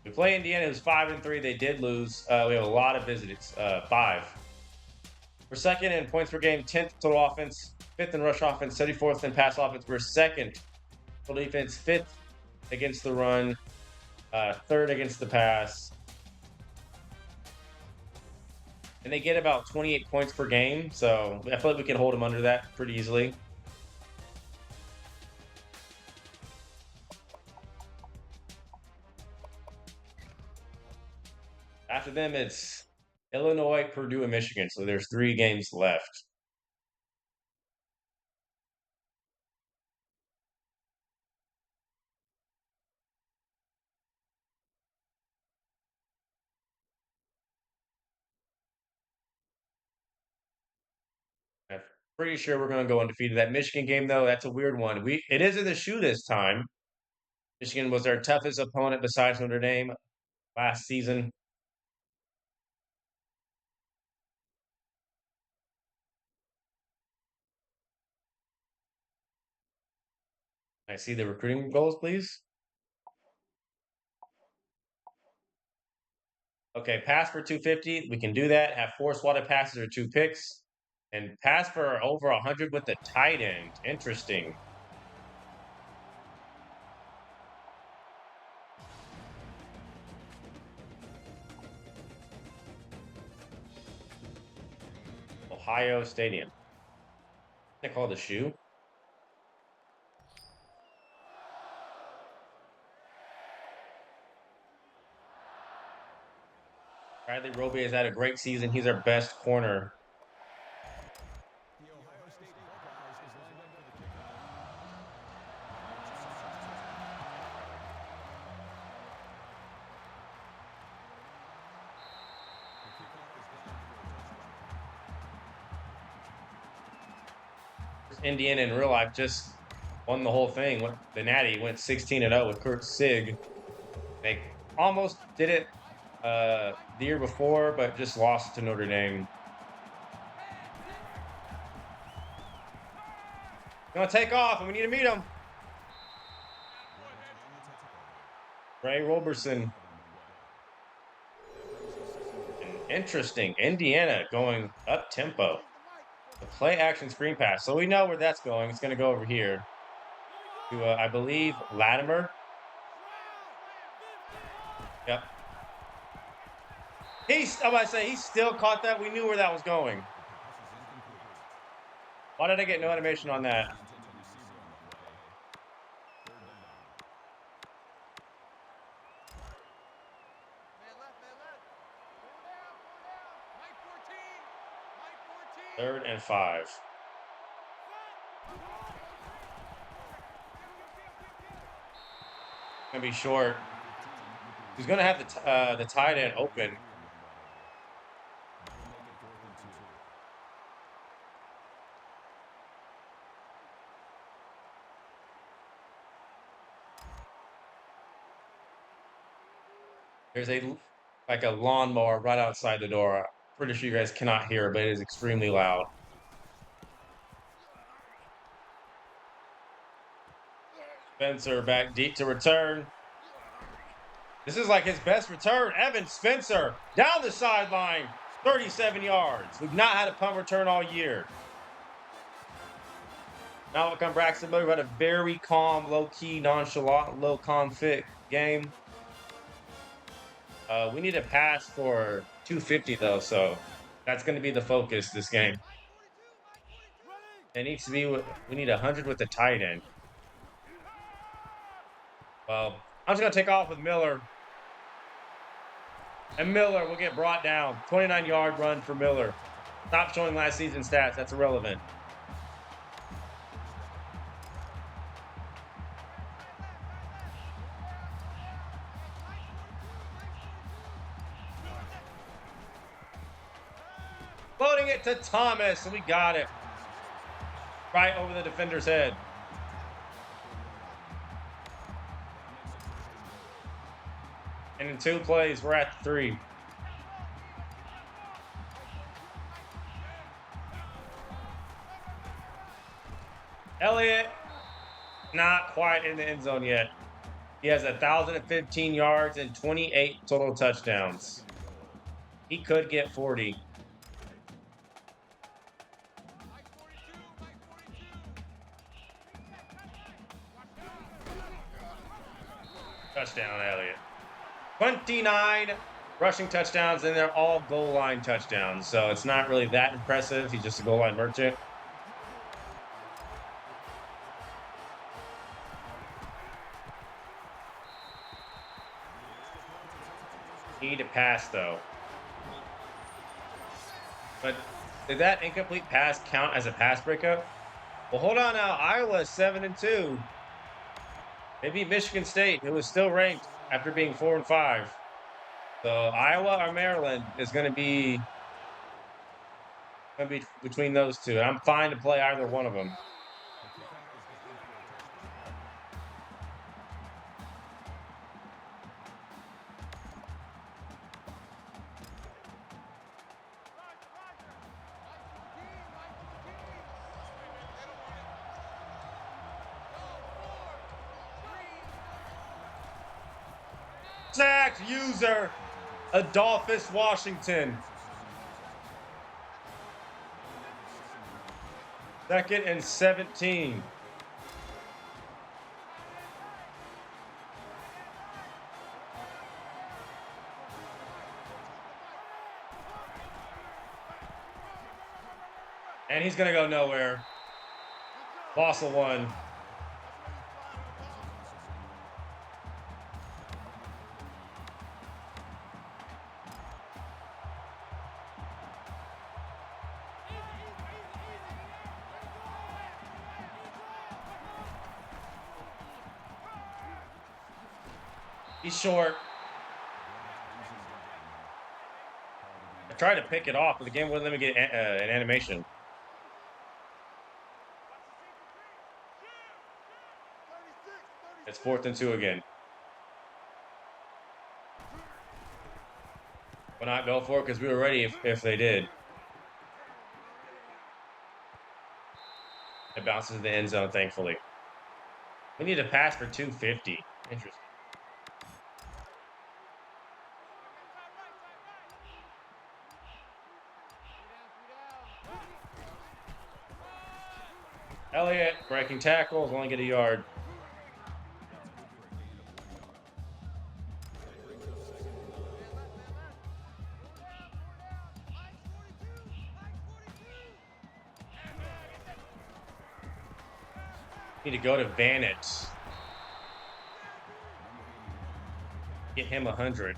We play Indiana, who's 5-3. They did lose. We have a lot of visitors. 5. We're second in points per game, 10th total offense, 5th in rush offense, 74th in pass offense. We're second total defense, 5th against the run, 3rd against the pass. And they get about 28 points per game, so I feel like we can hold them under that pretty easily. After them, it's Illinois, Purdue, and Michigan. So there's 3 games left. I'm pretty sure we're going to go undefeated. That Michigan game, though, that's a weird one. It is in the shoe this time. Michigan was our toughest opponent besides Notre Dame last season. I see the recruiting goals, please. Okay, pass for 250. We can do that. Have 4 swatted passes or 2 picks. And pass for over 100 with the tight end. Interesting. Ohio Stadium. They call it the shoe. Bradley Roby has had a great season. He's our best corner. The Ohio State Buckeyes is lined up for the kickoff. The kickoff is down for a touchdown. Indiana in real life just won the whole thing. The Natty went 16-0 with Kurt Sig. They almost did it the year before, but just lost to Notre Dame. Gonna take off, and we need to meet him. Ray Roberson. Interesting. Indiana going up tempo. The play action screen pass. So we know where that's going. It's going to go over here to, I believe, Latimer. Yep. I'm about to say, he still caught that. We knew where that was going. Why did I get no animation on that? Third and 5. Gonna be short. He's gonna have the tight end open. There's like a lawnmower right outside the door. I'm pretty sure you guys cannot hear it, but it is extremely loud. Spencer back deep to return. This is like his best return. Evan Spencer down the sideline, 37 yards. We've not had a punt return all year. Now we'll come Braxton Miller. We've had a very calm, low-key, nonchalant, low-conflict game. We need a pass for 250, though, so that's going to be the focus this game. It needs to be, we need 100 with the tight end. Well, I'm just going to take off with Miller. And Miller will get brought down. 29-yard run for Miller. Stop showing last season's stats. That's irrelevant. Loading it to Thomas, and we got it. Right over the defender's head. And in 2 plays, we're at 3. Elliott, not quite in the end zone yet. He has 1,015 yards and 28 total touchdowns. He could get 40. Touchdown, Elliott. 29 rushing touchdowns, and they're all goal line touchdowns. So it's not really that impressive. He's just a goal line merchant. Need to pass, though. But did that incomplete pass count as a pass breakup? Well, hold on now. Iowa is 7-2. They beat Michigan State, who is still ranked after being 4-5. So Iowa or Maryland is going to be between those two. I'm fine to play either one of them. Sacked, user. Adolphus Washington. 2nd and 17. And he's going to go nowhere. Fossil 1. He's short. I tried to pick it off, but the game wouldn't let me get an animation. It's 4th and 2 again. Why not go for it? Because we were ready if they did. It bounces to the end zone, thankfully. We need to pass for 250. Interesting. Elliott breaking tackles, only get a yard. Need to go to Vanett. Get him 100.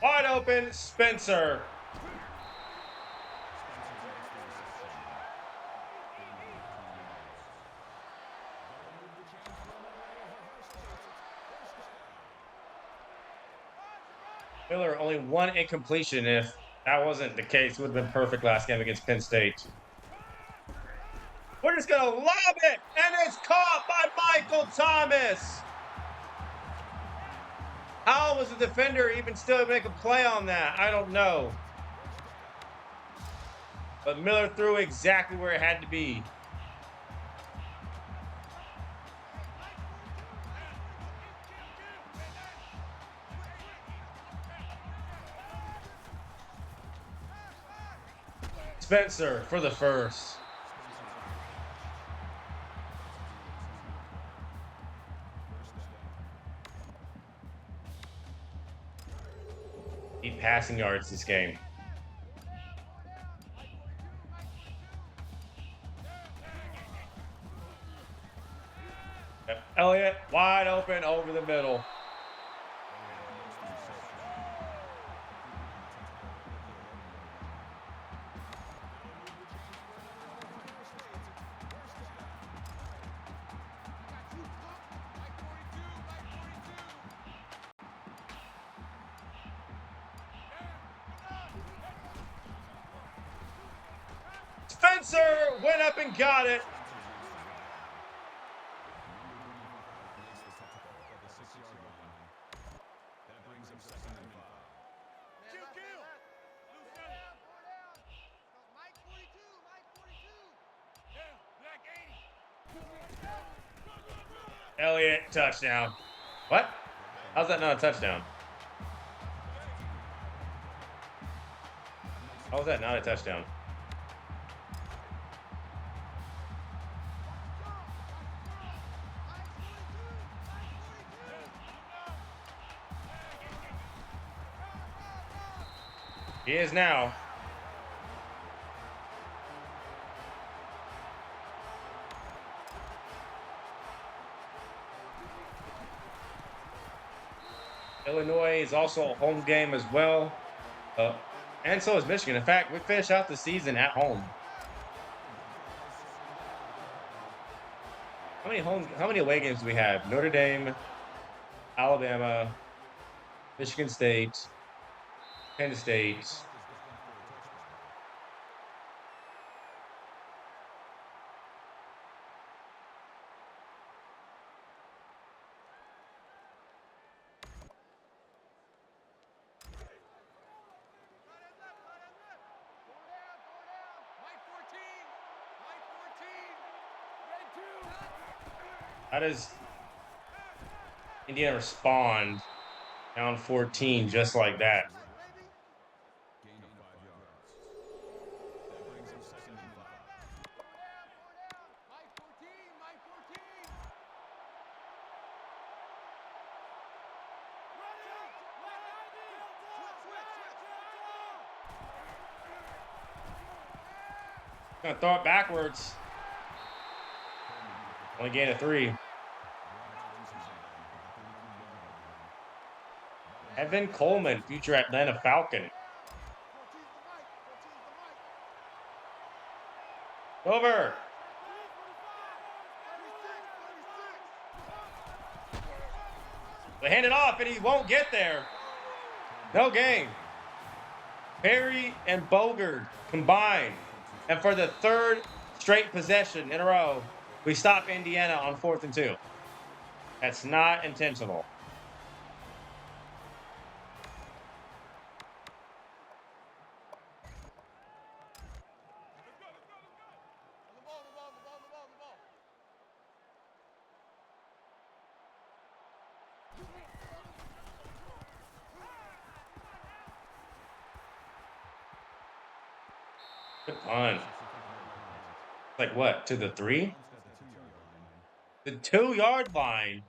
Wide open, Spencer. Miller, only 1 incompletion. If that wasn't the case, it would have been perfect last game against Penn State. We're just going to lob it, and it's caught by Michael Thomas. How was the defender even still make a play on that? I don't know. But Miller threw exactly where it had to be. Spencer for the first. Need passing yards this game. Elliott wide open over the middle. Spencer went up and got it. Elliott, touchdown. What? How's that not a touchdown? How was that not a touchdown? He is now. Illinois is also a home game as well. And so is Michigan. In fact, we finish out the season at home. How many away games do we have? Notre Dame, Alabama, Michigan State, Penn State. How does Indiana respond down 14 just like that? Gain of 5 yards. That brings up second and 5. Gonna throw it backwards. Only gain of 3. Evan Coleman, future Atlanta Falcon. Over. They hand it off, and he won't get there. No gain. Perry and Bogard combined. And for the third straight possession in a row, we stop Indiana on 4th and 2. That's not intentional. Good punt. Like what? To the 3? The 2-yard line.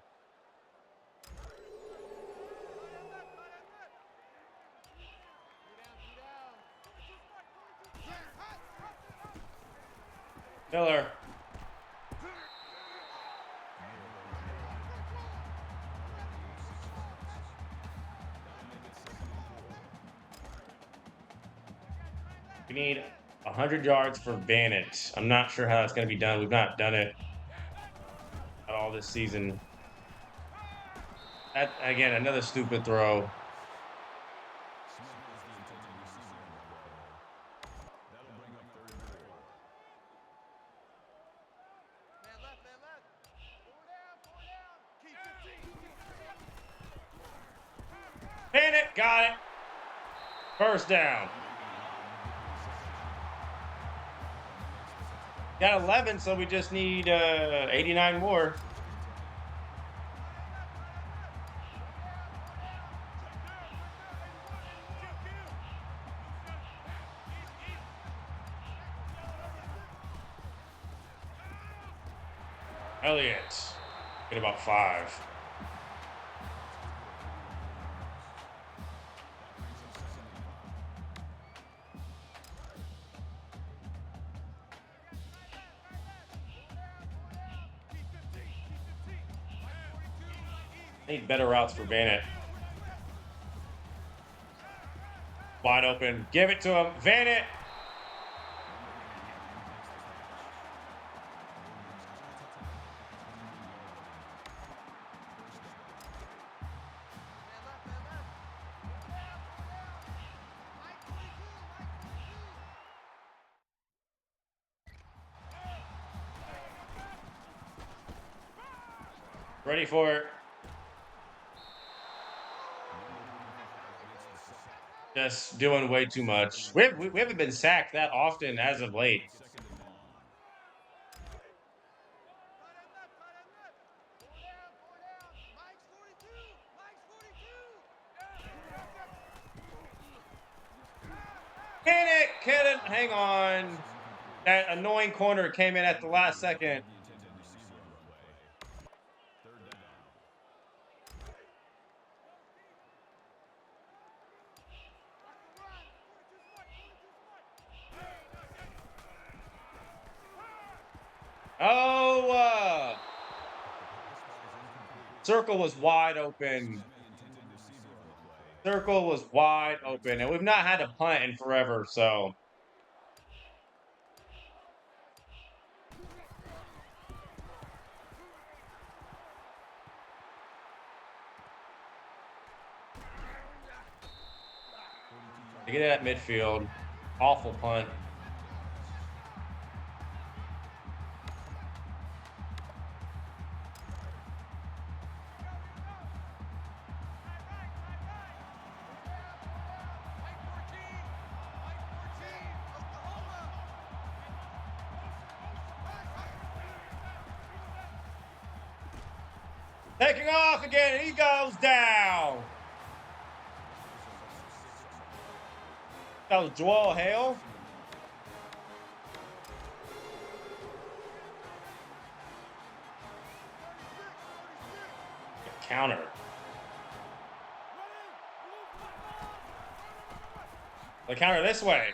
Miller. We need 100 yards for Bannett. I'm not sure how that's going to be done. We've not done it at all this season. That, again, another stupid throw. Bannett got it. First down. Got 11, so we just need 89 more. Elliott. Get about 5. Need better routes for Bannett. Wide open. Give it to him. Bannett. Ready for it. Just doing way too much. We haven't been sacked that often as of late. Bannett couldn't hang on. That annoying corner came in at the last second. Oh, circle was wide open. Circle was wide open, and we've not had a punt in forever, so. To get it at midfield, awful punt. Taking off again. He goes down. That was Joel Hale. Counter. The counter this way.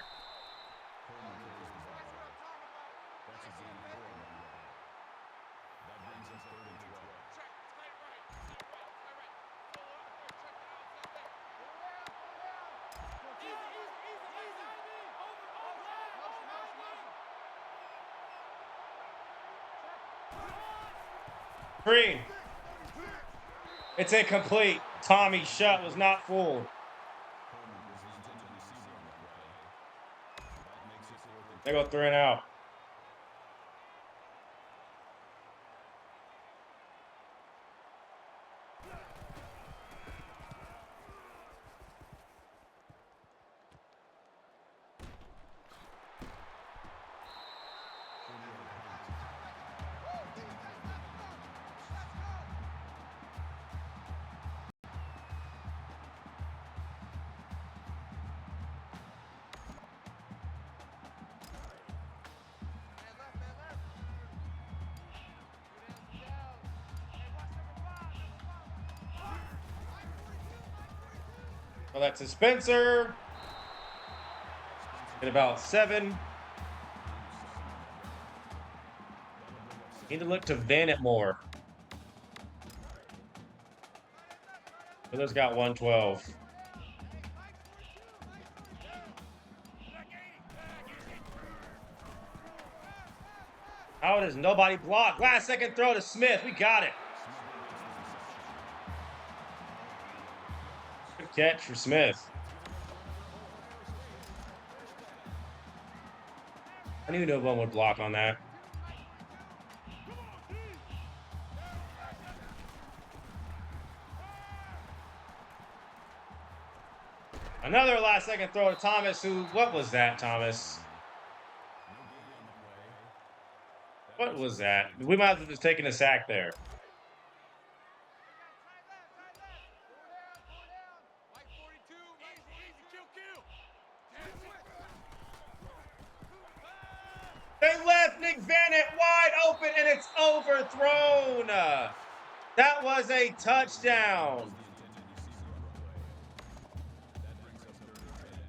Green. It's incomplete. Tommy's shot was not full. They go 3 and out. So that's a Spencer. At about 7. Need to look to Van it more. Miller's got 112. How does nobody block? Last second throw to Smith. We got it. Good catch for Smith. I knew no one would block on that. Another last second throw to Thomas, what was that, Thomas? What was that? We might have just taken a sack there. They left Nick Vanett wide open, and it's overthrown. That was a touchdown.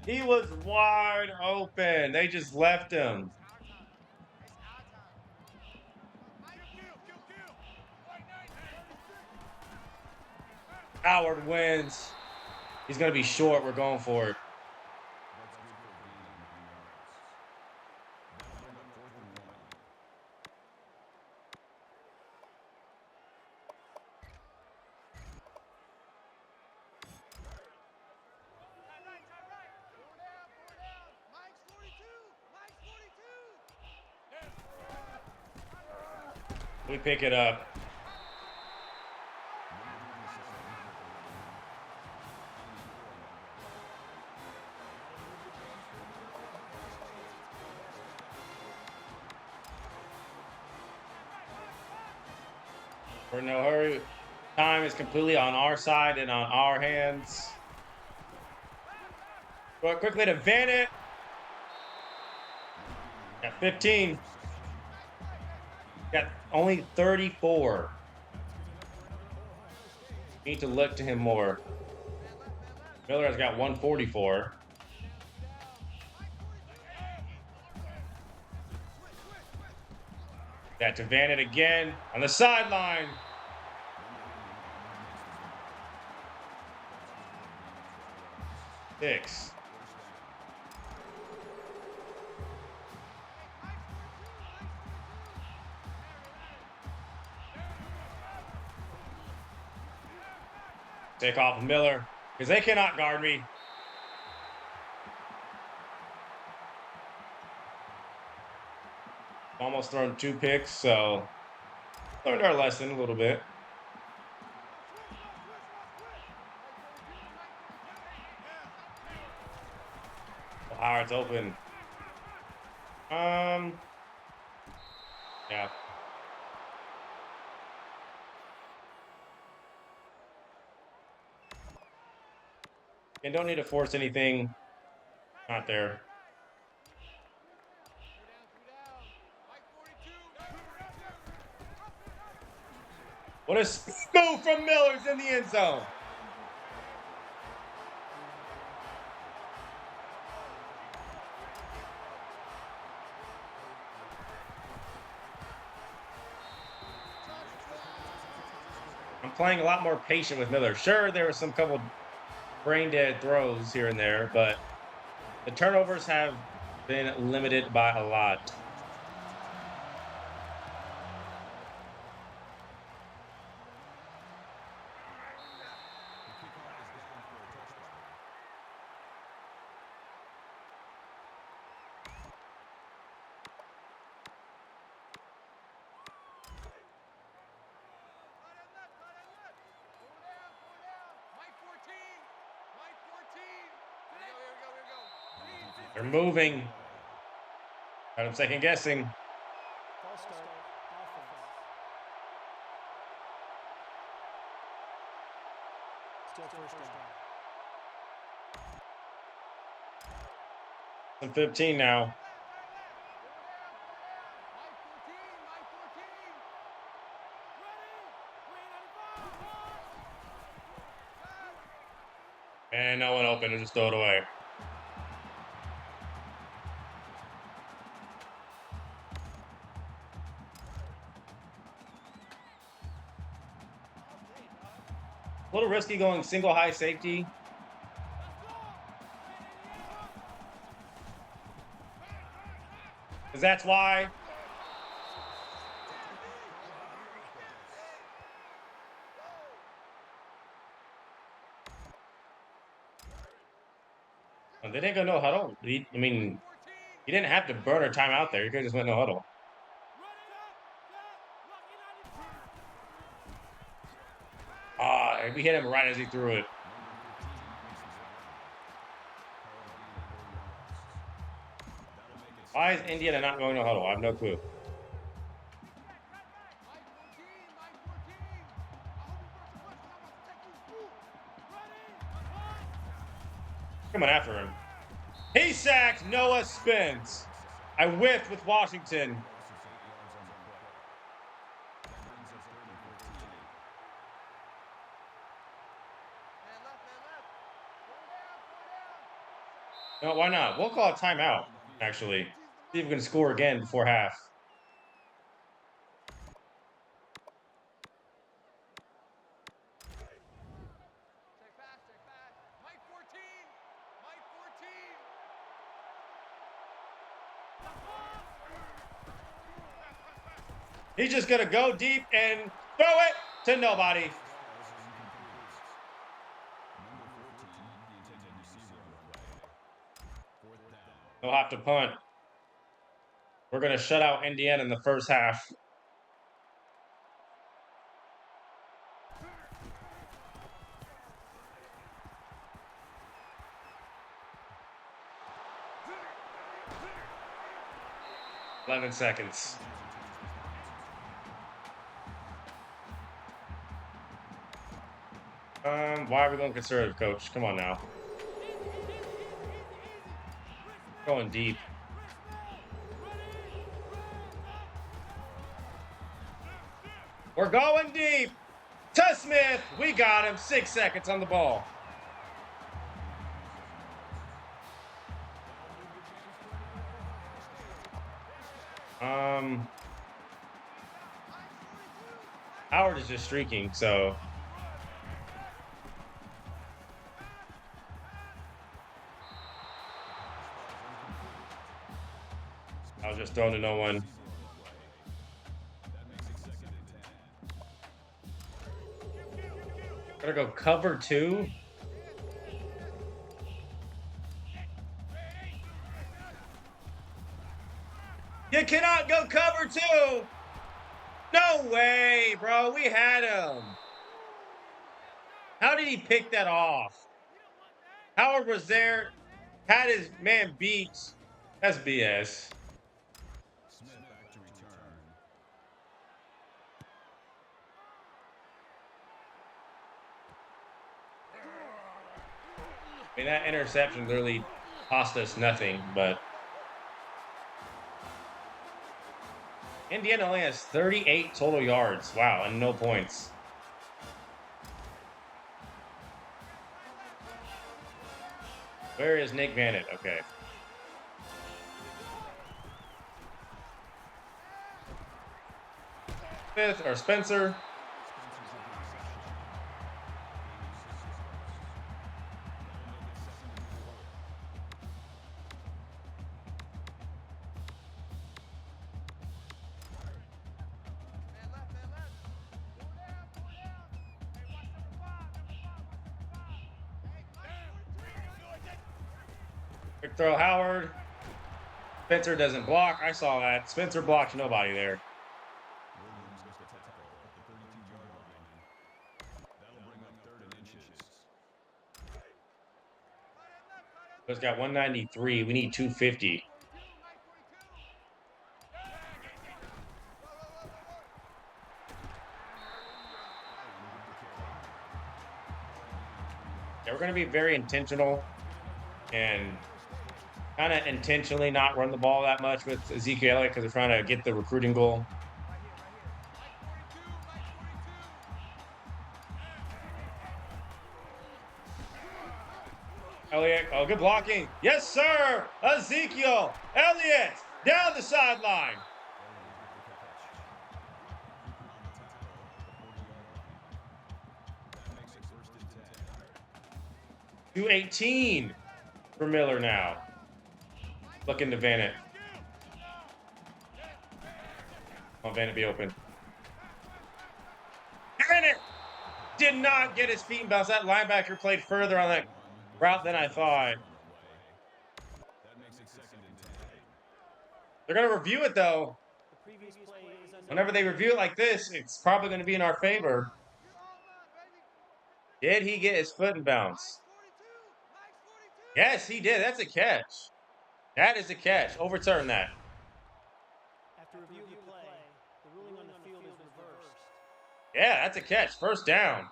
He was wide open. They just left him. Howard wins. He's going to be short. We're going for it. We pick it up. We're in no hurry. Time is completely on our side and on our hands. Go quickly to Vanett. Got 15. Got only 34. Need to look to him more. Miller has got 144. Got to Vanett again on the sideline. Six. Take off Miller because they cannot guard me. Almost thrown 2 picks, so learned our lesson a little bit. Oh, Howard's open. Yeah. And don't need to force anything. Not there. What a speed move from Miller's in the end zone. I'm playing a lot more patient with Miller. Sure, there were some couple brain dead throws here and there, but the turnovers have been limited by a lot. They're moving. Got him second guessing. False start. Offense. Still first down. Some 15 now. And no one open. Just throw it away. A little risky going single high safety. Because that's why. They didn't go no huddle. I mean, you didn't have to burn a timeout there. You could have just went no huddle. We hit him right as he threw it. Why is Indiana not going to huddle? I have no clue. Coming after him. He sacked Noah Spence. I whiffed with Washington. No, why not? We'll call a timeout, actually. See if we can score again before half. He's just going to go deep and throw it to nobody. They'll have to punt. We're going to shut out Indiana in the first half. $11 seconds. Why are we going conservative, coach? Come on now. Going deep. We're going deep. To Smith. We got him. 6 seconds on the ball. Howard is just streaking, so. I was just throwing to no one. Gotta go cover 2. You cannot go cover 2. No way, bro. We had him. How did he pick that off? Howard was there, had his man beat. That's BS. I mean, that interception literally cost us nothing, but Indiana only has 38 total yards. Wow, and no points. Where is Nick Vanett? Okay. Fifth or Spencer. Quick throw, Howard. Spencer doesn't block. I saw that. Spencer blocked nobody there. Williams gets the tackle at the 32-yard line. That'll bring up 3rd and inches. It's got 193. We need 250. Yeah, we're going to be very intentional and kind of intentionally not run the ball that much with Ezekiel Elliott because they're trying to get the recruiting goal. Elliott, oh, good blocking. Yes, sir. Ezekiel Elliott down the sideline. 218 for Miller now. Looking to Vanett. Oh, Vanett be open. Vanett did not get his feet and bounce. That linebacker played further on that route than I thought. They're going to review it, though. Whenever they review it like this, it's probably going to be in our favor. Did he get his foot and bounce? Yes, he did. That's a catch. That is a catch. Overturn that. After review of the play, the ruling on the field is reversed. Yeah, that's a catch. First down.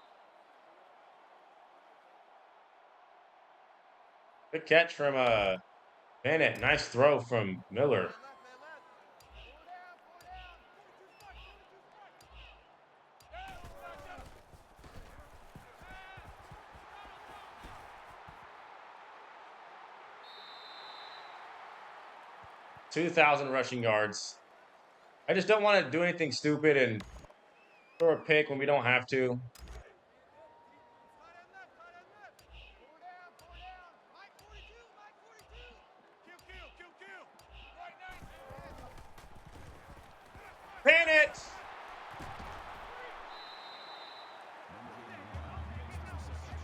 Good catch from Bennett. Nice throw from Miller. $2,000 rushing yards. I just don't want to do anything stupid and throw a pick when we don't have to. Bennett!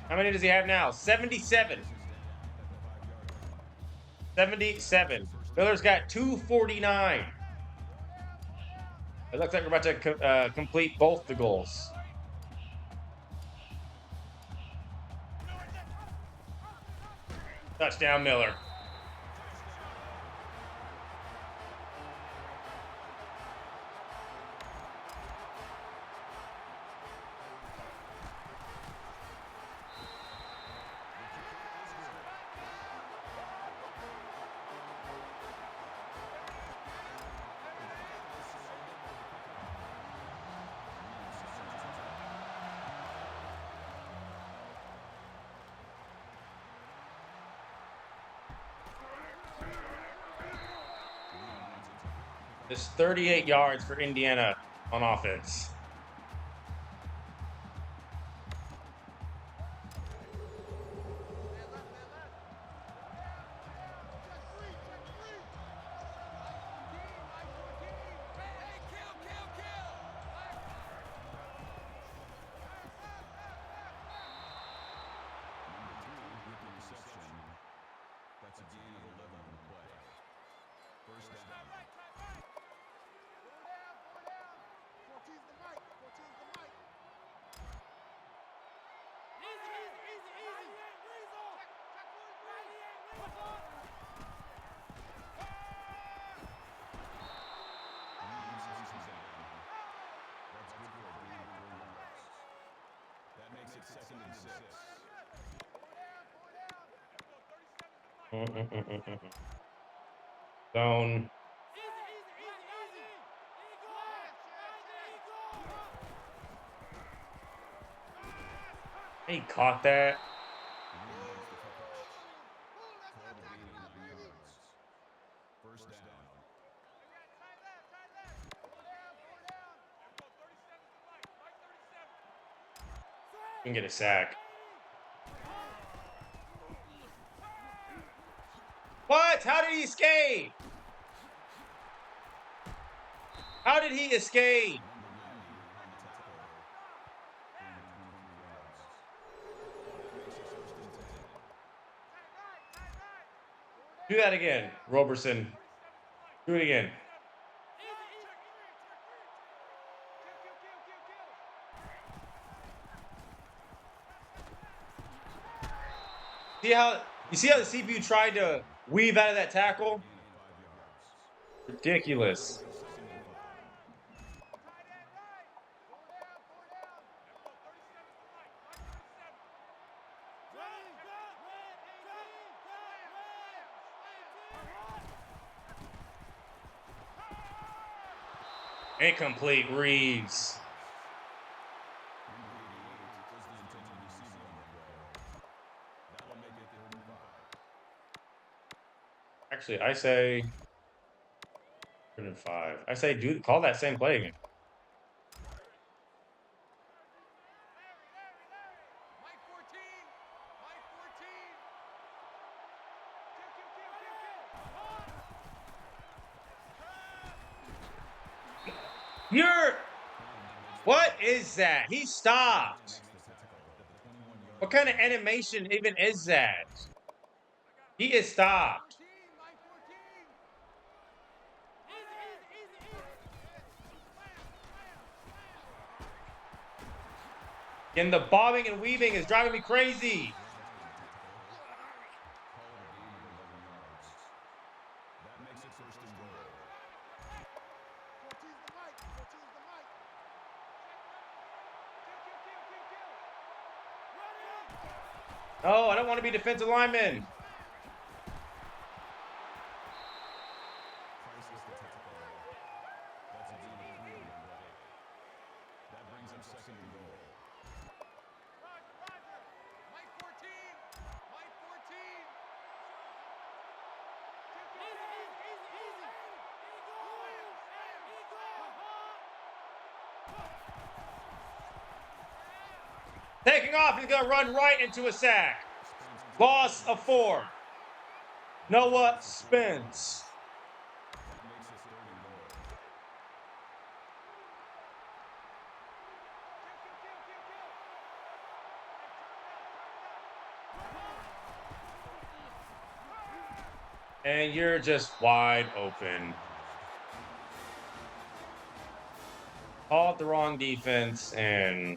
How many does he have now? 77. 77. Miller's got 249. It looks like we're about to complete both the goals. Touchdown, Miller. Just 38 yards for Indiana on offense. That's a gain of 11 on the play. First down. That makes it 2nd and 6. Zone. He caught that. First down. Can get a sack. What? How did he escape? How did he escape? Do that again, Roberson. Do it again. See how the CPU tried to weave out of that tackle? Ridiculous. Incomplete, Reeves. Actually, I say 105. I say call that same play again. What is that? He stopped. What kind of animation even is that? He is stopped. And the bobbing and weaving is driving me crazy. That makes it first and goal. Oh, I don't want to be defensive lineman. That brings up second and goal. Taking off, he's going to run right into a sack. Loss of 4. Noah Spence. That makes it third and goal. And you're just wide open. Called the wrong defense and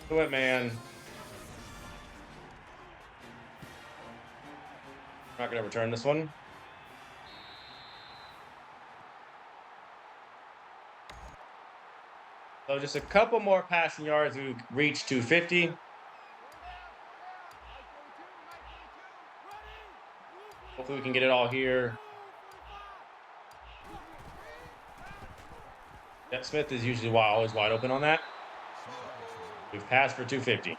do it, man. Not going to return this one. So just a couple more passing yards to reach 250. Hopefully we can get it all here. That Smith is usually always wide open on that. We've passed for 250.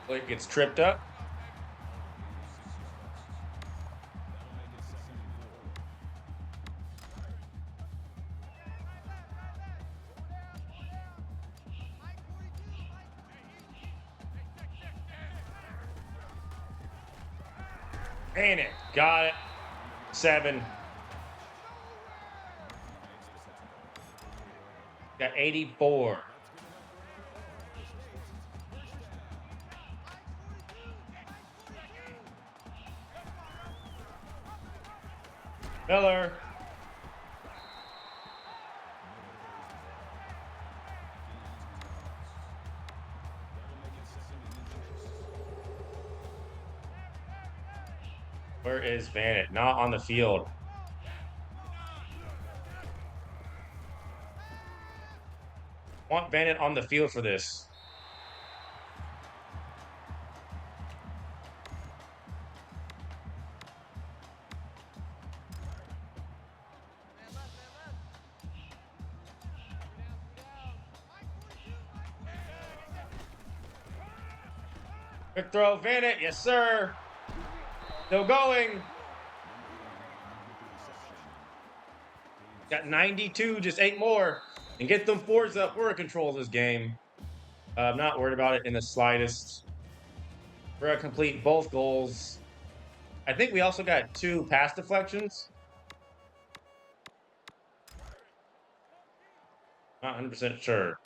Blake gets tripped up. Ain't it? Got it. 7. Got 84. Miller Where is Vanit? Not on the field. Want Vanit on the field for this. Quick throw, Vanit. Yes, sir. Still going. Got 92, just 8 more. And get them fours up. We're in control of this game. I'm not worried about it in the slightest. We're going to complete both goals. I think we also got 2 pass deflections. Not 100% sure.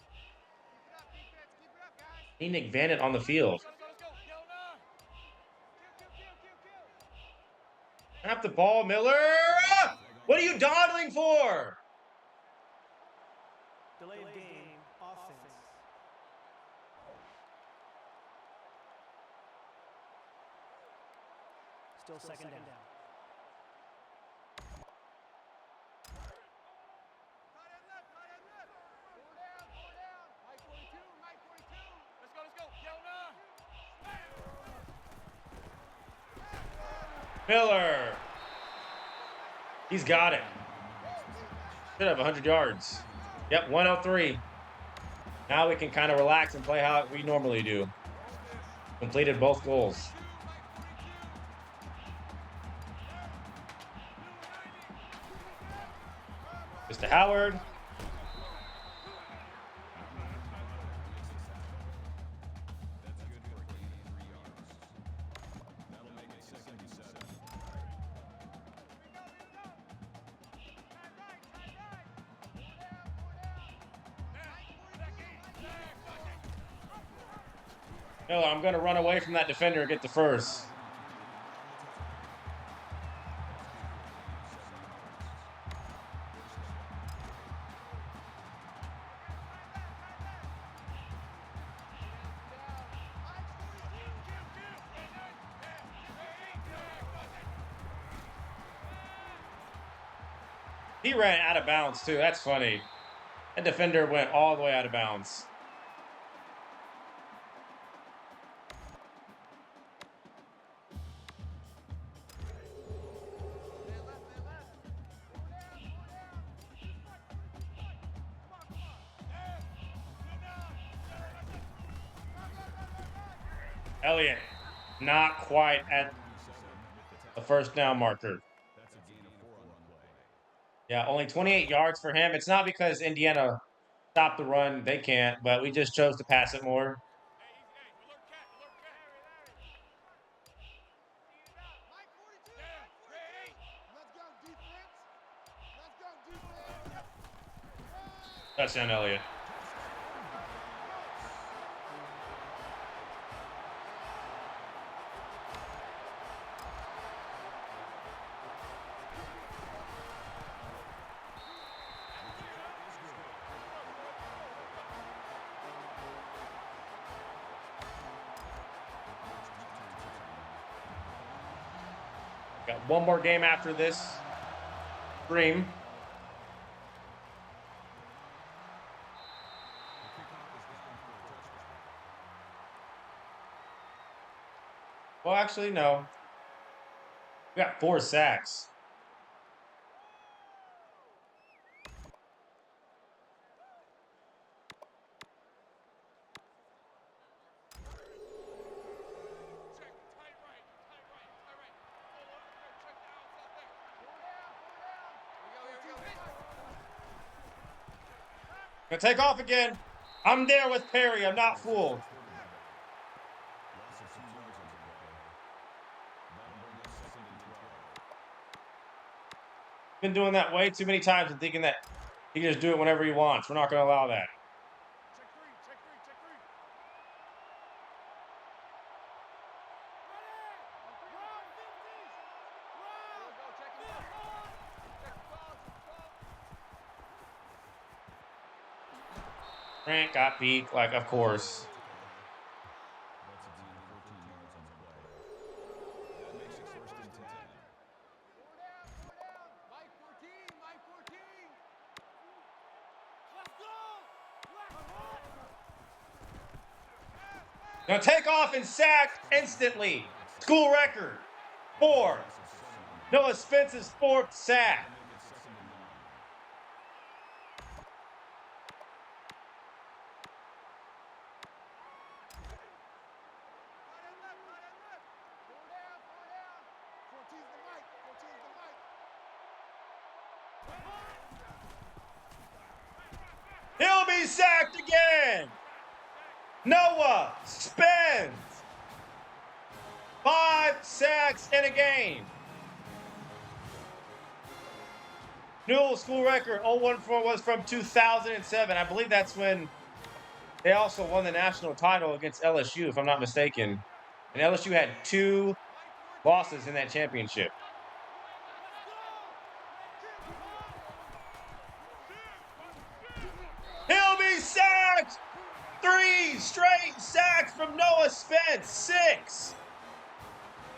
Need Nick Vanit on the field. Tap the ball, Miller. What are you dawdling for? Delay of game, offense. Still second down. Miller. He's got it. Should have 100 yards. Yep, 103. Now we can kind of relax and play how we normally do. Completed both goals. Mr. Howard. No, I'm going to run away from that defender and get the first. He ran out of bounds, too. That's funny. That defender went all the way out of bounds. Elliott, not quite at the first down marker. Yeah, only 28 yards for him. It's not because Indiana stopped the run. They can't, but we just chose to pass it more. Touchdown, Elliott. Got one more game after this stream. Well, actually, no. We got 4 sacks. Gonna take off again. I'm there with Perry. I'm not fooled. Been doing that way too many times and thinking that he can just do it whenever he wants. We're not going to allow that. Grant got beat, like, of course. Now take off and sacked instantly. School record. 4. Noah Spence's 4th sack. He'll be sacked again. Noah Spence. 5 sacks in a game. New school record 014 was from 2007. I believe that's when they also won the national title against LSU, if I'm not mistaken. And LSU had 2 losses in that championship. He'll be sacked! 3 straight sacks from Noah Spence. 6.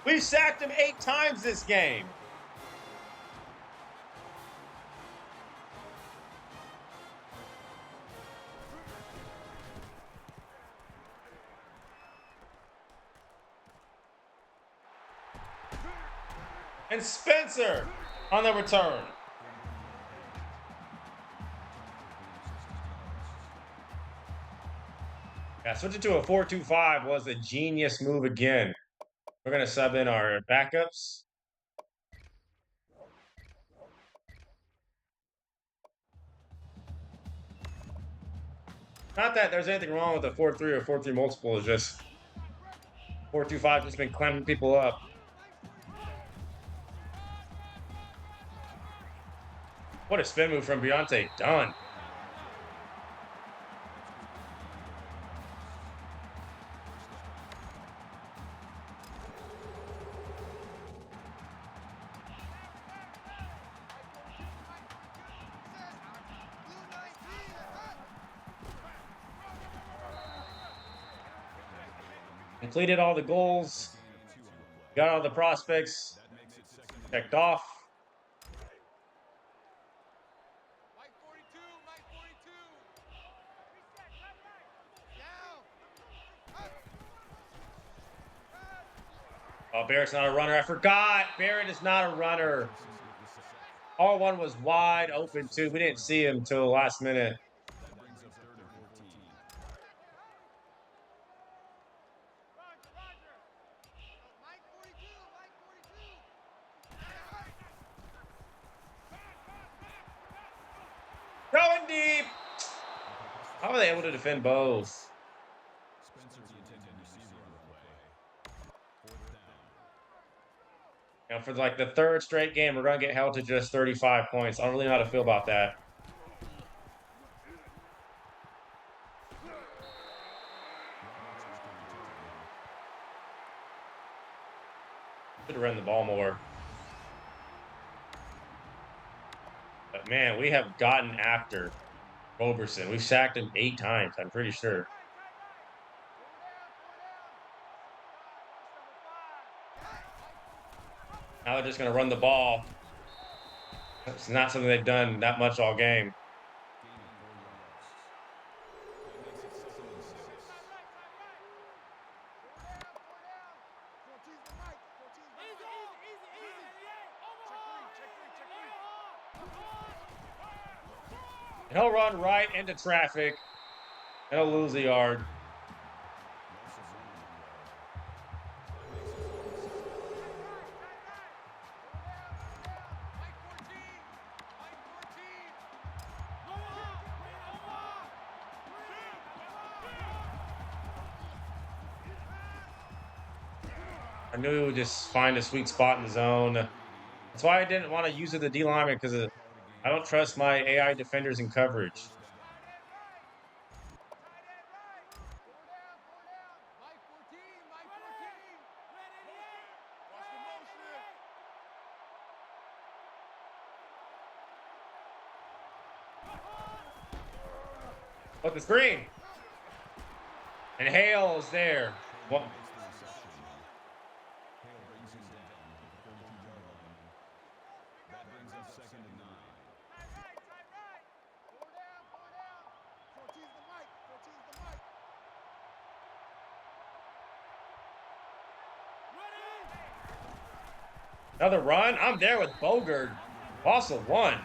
We've sacked him 8 times this game. And Spencer on the return. Yeah, switching to a 4-2-5 was a genius move again. We're going to sub in our backups. Not that there's anything wrong with a 4-3 or 4-3 multiple. It's just 4-2-5 just been clamping people up. What a spin move from Beyonce. Done. Completed all the goals. Got all the prospects checked off. Oh, Barrett's not a runner. I forgot. Barrett is not a runner. R1 was wide open, too. We didn't see him until the last minute. Going deep. How are they able to defend both? Now, for like the 3rd straight game, we're going to get held to just 35 points. I don't really know how to feel about that. Should have run the ball more. But man, we have gotten after Roberson. We've sacked him 8 times, I'm pretty sure. Now they're just going to run the ball. It's not something they've done that much all game. He'll run right into traffic, and he'll lose the yard. I knew he would just find a sweet spot in the zone. That's why I didn't want to use it the D lineman, because I don't trust my AI defenders in coverage. Look, the screen. And Hale's there. What? Another run. I'm there with Bogard. Also one.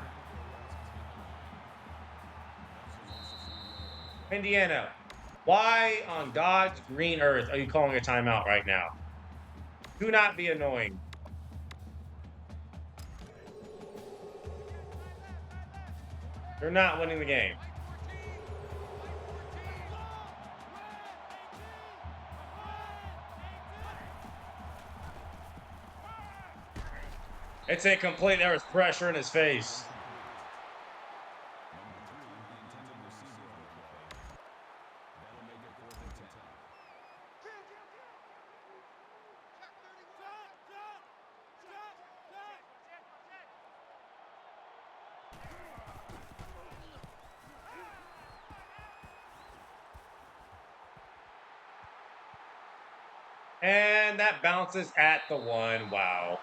Indiana, why on God's green earth are you calling a timeout right now? Do not be annoying. You're not winning the game. It's incomplete. There was pressure in his face. And that bounces at the one. Wow.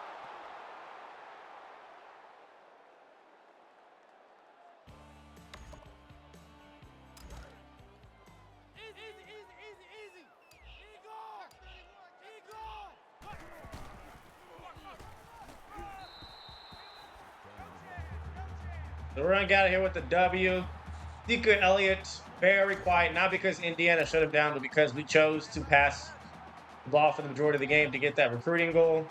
So we're gonna get out of here with the W. Zeke Elliott, very quiet, not because Indiana shut him down, but because we chose to pass the ball for the majority of the game to get that recruiting goal.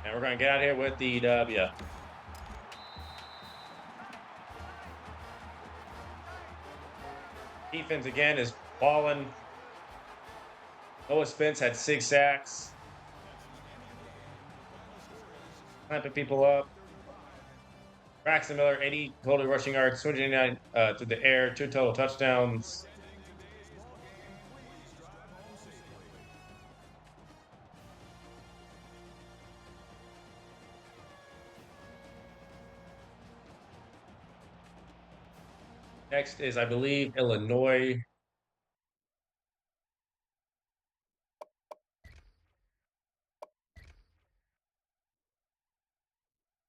And we're gonna get out of here with the W. Defense again is balling. Noah Spence had 6 sacks. Clamping people up. Braxton Miller, 80 total rushing yards, 289 through the air, 2 total touchdowns. Next is, I believe, Illinois.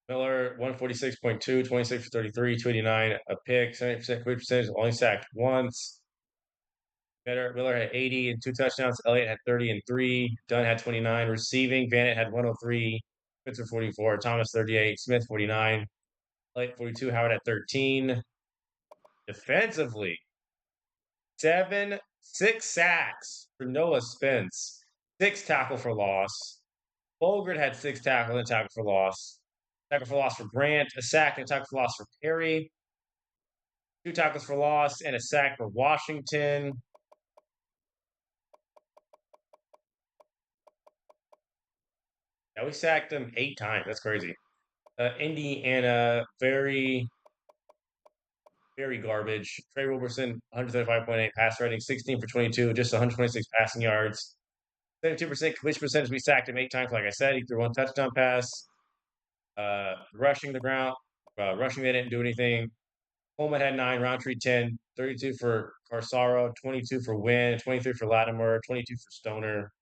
Miller, 146.2, 26 for 33, 289, a pick, 70% complete percentage, only sacked once. Miller had 80 and 2 touchdowns. Elliott had 30 and 3. Dunn had 29 receiving. Vanett had 103. Spencer 44. Thomas 38. Smith 49. Elliott 42. Howard had 13. Defensively, 6 sacks for Noah Spence. 6 tackle for loss. Bogard had 6 tackles and a tackle for loss. Tackle for loss for Grant. A sack and a tackle for loss for Perry. 2 tackles for loss and a sack for Washington. Yeah, we sacked him 8 times. That's crazy. Indiana, very, very garbage. Trey Wilberson, 135.8 pass rating, 16 for 22, just 126 passing yards. 72% completion percentage. We sacked him 8 times. Like I said, he threw 1 touchdown pass. Rushing the ground, rushing they didn't do anything. Coleman had 9, Roundtree 10, 32 for Carsaro, 22 for Wynn, 23 for Latimer, 22 for Stoner.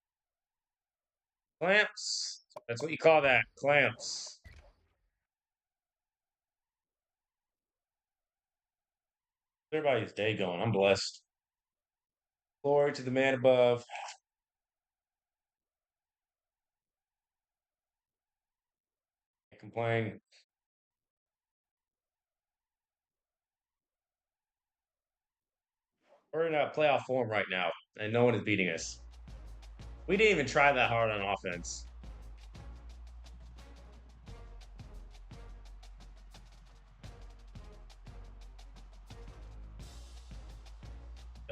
Clamps. That's what you call that. Clamps. Everybody's day going. I'm blessed. Glory to the man above. Can't complain. We're in a playoff form right now, and no one is beating us. We didn't even try that hard on offense.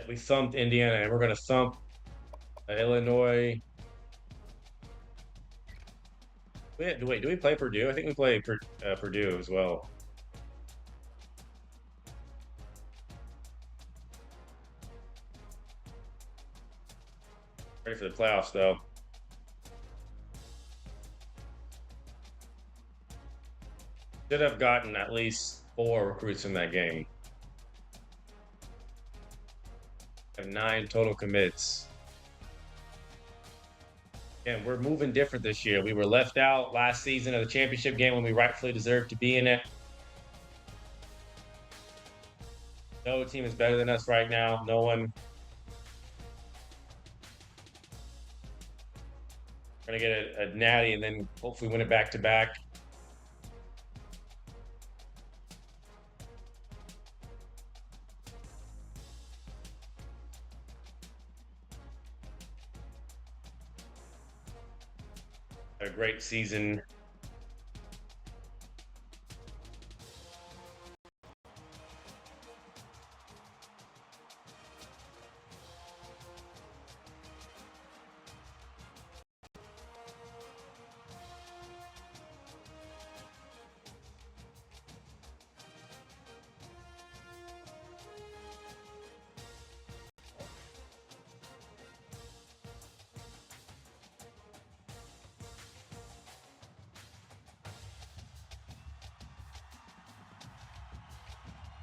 We thumped Indiana, and we're going to thump Illinois. Wait, do we play Purdue? I think we play Purdue as well. Ready for the playoffs, though. Should have gotten at least 4 recruits in that game. Have 9 total commits. Again, we're moving different this year. We were left out last season of the championship game when we rightfully deserved to be in it. No team is better than us right now. No one. We're going to get a natty and then hopefully win it back to back. A great season.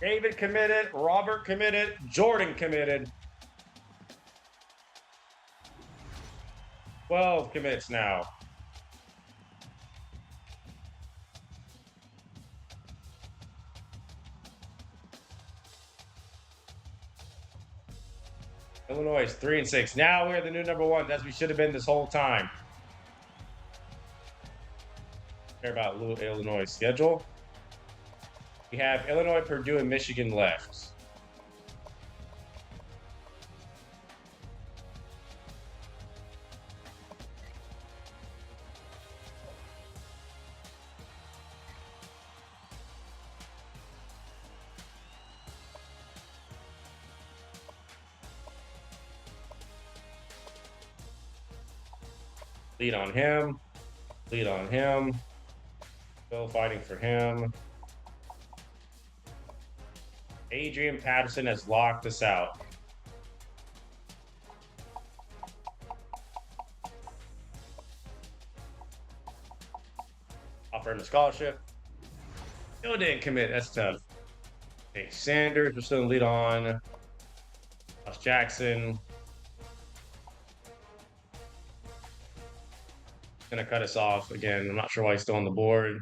David committed, Robert committed, Jordan committed. 12 commits now. Illinois is 3-6. Now we're the new number one, as we should have been this whole time. Care about Illinois' schedule. We have Illinois, Purdue, and Michigan left. Lead on him. Lead on him. Still fighting for him. Adrian Patterson has locked us out. Offer him a scholarship. Still didn't commit. That's tough. Okay, Sanders, we're still in lead on. Josh Jackson. Gonna cut us off again. I'm not sure why he's still on the board.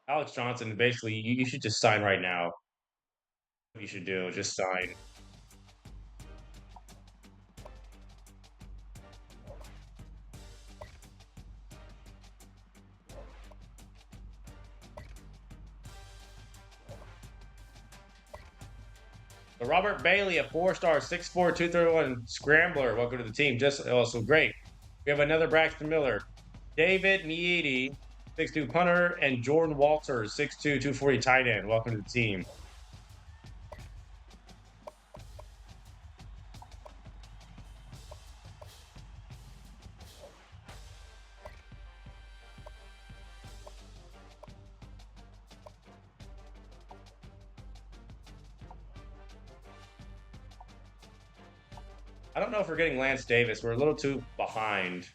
Alex Johnson, basically, you should just sign right now. What you should do, just sign. So Robert Bailey, a 4-star, 6'4", 231 scrambler. Welcome to the team. Just also great. We have another Braxton Miller. David Niedi, 6'2" punter, and Jordan Walters, 6'2", 240 tight end. Welcome to the team. I don't know if we're getting Lance Davis. We're a little too behind.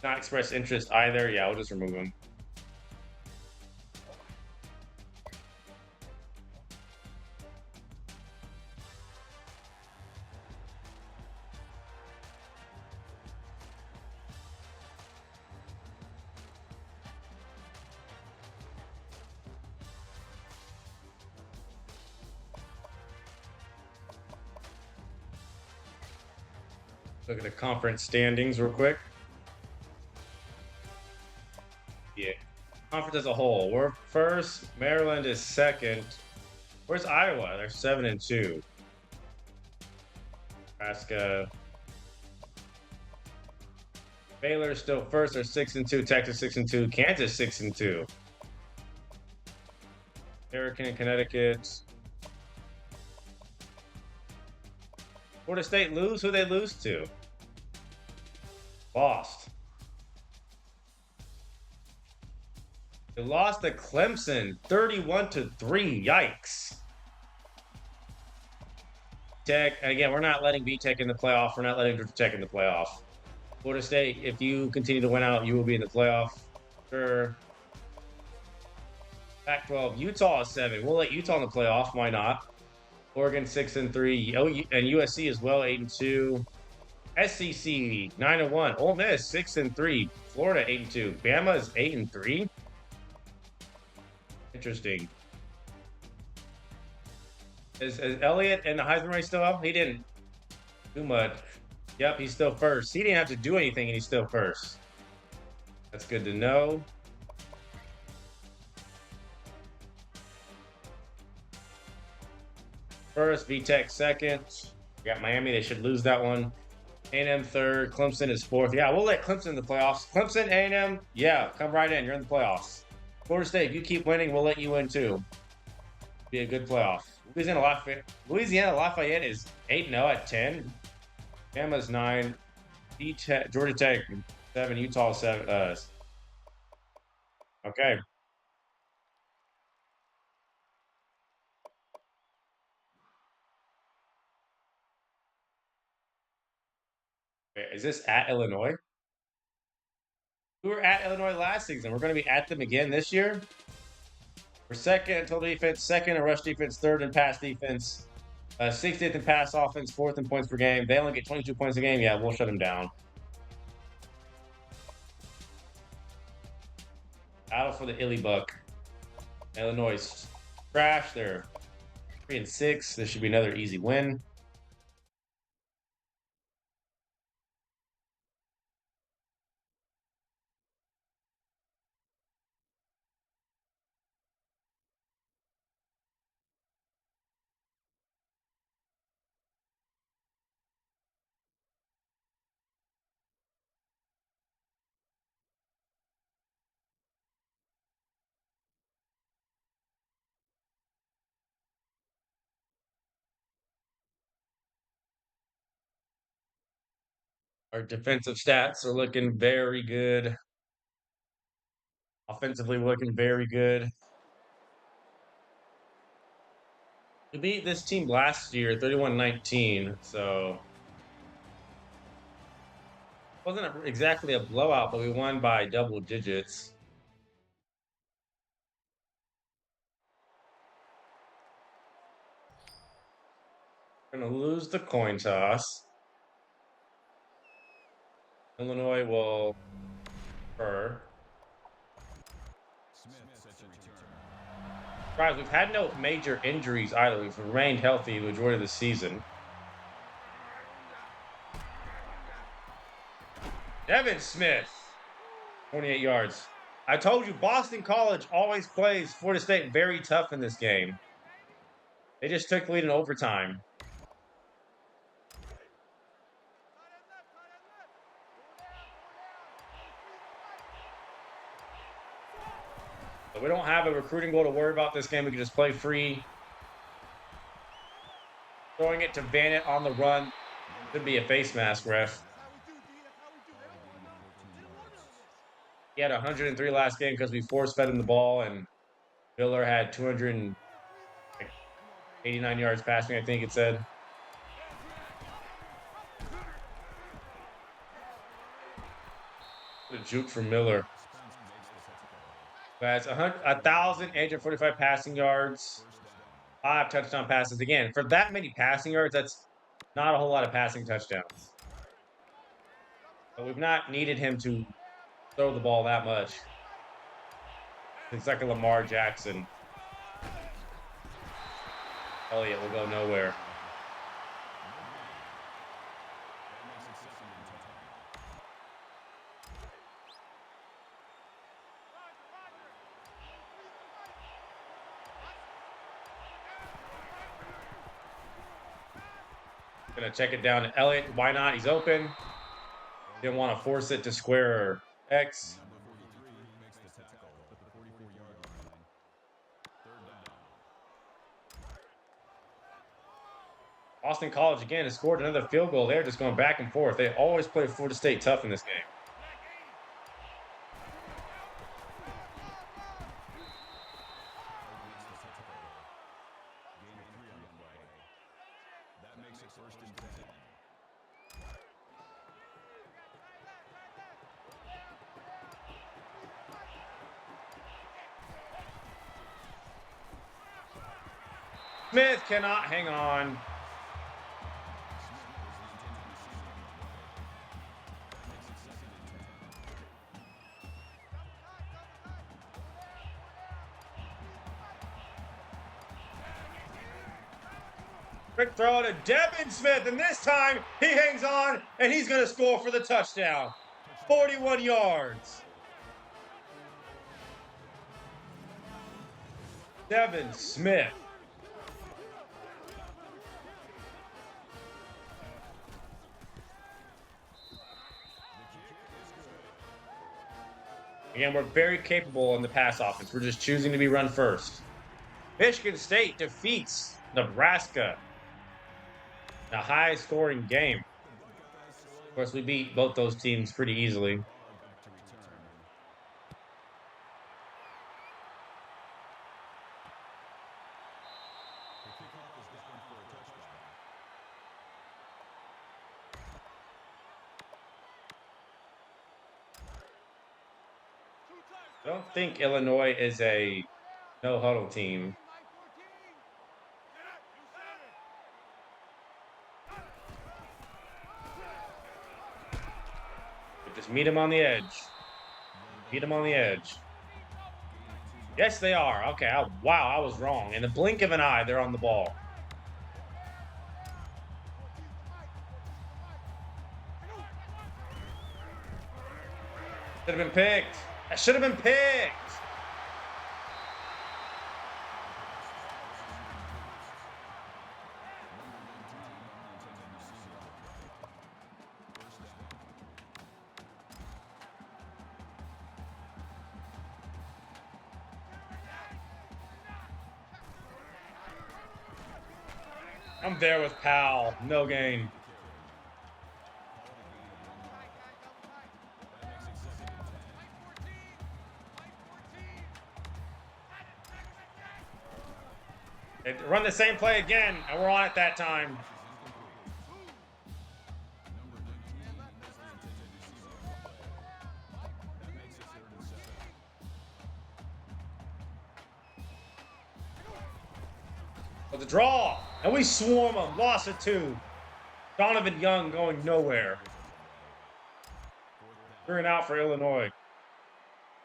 Not express interest either. Yeah, we'll just remove him. Look at the conference standings real quick. Yeah, conference as a whole. We're first. Maryland is second. Where's Iowa? They're 7-2. Nebraska. Baylor's still first. They're 6-2. Texas 6-2. Kansas 6-2. American and Connecticut. Florida State lose? Who they lose to? Lost. They lost to Clemson 31-3. Yikes. Tech, again, we're not letting B-Tech in the playoff. We're not letting Georgia Tech in the playoff. Florida State, if you continue to win out, you will be in the playoff. Sure. Pac-12, Utah is 7. We'll let Utah in the playoff. Why not? Oregon 6-3. And USC as well, 8-2. SEC 9-1. Ole Miss 6-3. Florida 8-2. Bama is 8-3. Interesting. Is Elliott in the Heisman race still up? He didn't do much. Yep, he's still first. He didn't have to do anything, and he's still first. That's good to know. First, VTech second. We got Miami. They should lose that one. A&M third. Clemson is fourth. Yeah, we'll let Clemson in the playoffs. Clemson, A&M, yeah, come right in. You're in the playoffs. Florida State, if you keep winning, we'll let you win too. Be a good playoff. Louisiana Lafayette is 8-0 at 10. Bama's 9. Georgia Tech 7. Utah 7. Okay. Is this at Illinois? We were at Illinois last season. We're going to be at them again this year. We're second in total defense, second in rush defense, third in pass defense, 60th in pass offense, fourth in points per game. They only get 22 points a game. Yeah, we'll shut them down. Battle for the Illy Buck. Illinois trash. They're 3-6. This should be another easy win. Our defensive stats are looking very good. Offensively, looking very good. We beat this team last year, 31-19. So wasn't exactly a blowout, but we won by double digits. We're going to lose the coin toss. Illinois will defer. Guys, we've had no major injuries either. We've remained healthy the majority of the season. Devin Smith, 28 yards. I told you, Boston College always plays Florida State very tough in this game. They just took the lead in overtime. So we don't have a recruiting goal to worry about this game. We can just play free. Throwing it to Vanett on the run. Could be a face mask, ref. He had 103 last game because we force-fed him the ball, and Miller had 289 yards passing, I think it said. The juke from Miller. That's 1,845 passing yards, 5 touchdown passes. Again, for that many passing yards, that's not a whole lot of passing touchdowns. But we've not needed him to throw the ball that much. It's like a Lamar Jackson. Elliott will go nowhere. Gonna check it down to Elliott. Why not? He's open. Didn't want to force it to square X. Boston College again has scored another field goal. They're just going back and forth. They always play Florida State tough in this game. Smith cannot hang on. Quick throw to Devin Smith, and this time he hangs on, and he's going to score for the touchdown. 41 yards. Devin Smith. Again, we're very capable in the pass offense. We're just choosing to be run first. Michigan State defeats Nebraska in a high-scoring game. Of course, we beat both those teams pretty easily. I don't think Illinois is a no-huddle team. Just meet him on the edge. Meet him on the edge. Yes, they are. Okay, wow, I was wrong. In the blink of an eye, they're on the ball. Should have been picked. That should have been picked. I'm there with Powell. No gain. They run the same play again, and we're on it that time. But the draw, and we swarm them. Loss of 2. Donovan Young going nowhere. 3 and out for Illinois.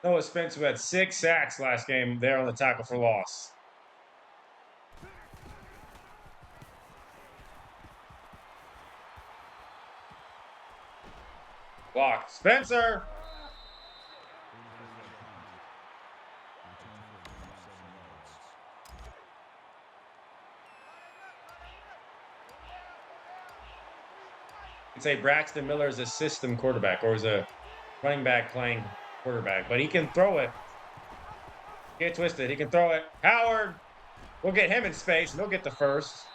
Noah Spence, who had 6 sacks last game, there on the tackle for loss. Block. Spencer. You can say Braxton Miller is a system quarterback or is a running back playing quarterback, but he can throw it. Get twisted. He can throw it. Howard. We'll get him in space, and he'll get the first.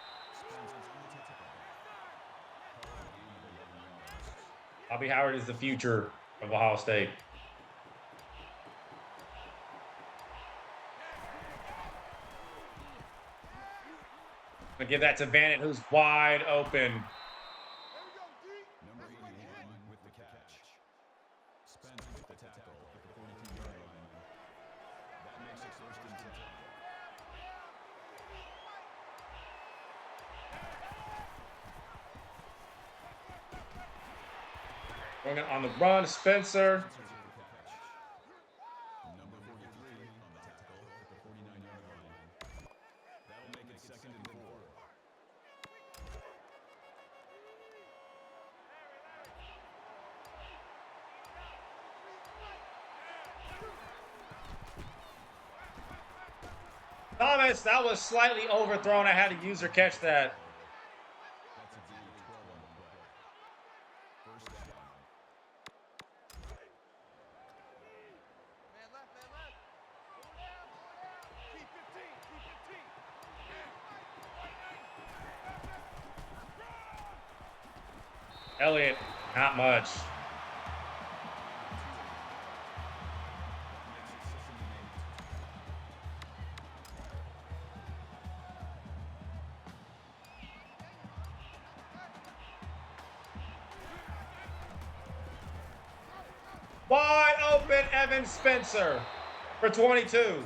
Bobby Howard is the future of Ohio State. I'm going to give that to Vanett, who's wide open. Number 81 with the catch. Spence with the tackle at the 42-yard line. That makes it 1st and 10. Going on the run, Spencer. Number 43 on the tackle at the 49-yard line. That'll make it 2nd and 4. Thomas, that was slightly overthrown. I had a user catch that. That's a gain of 12 on the play. 1st down. Man left. Keep 15. Elliott, not much. Wide open Evan Spencer for 22.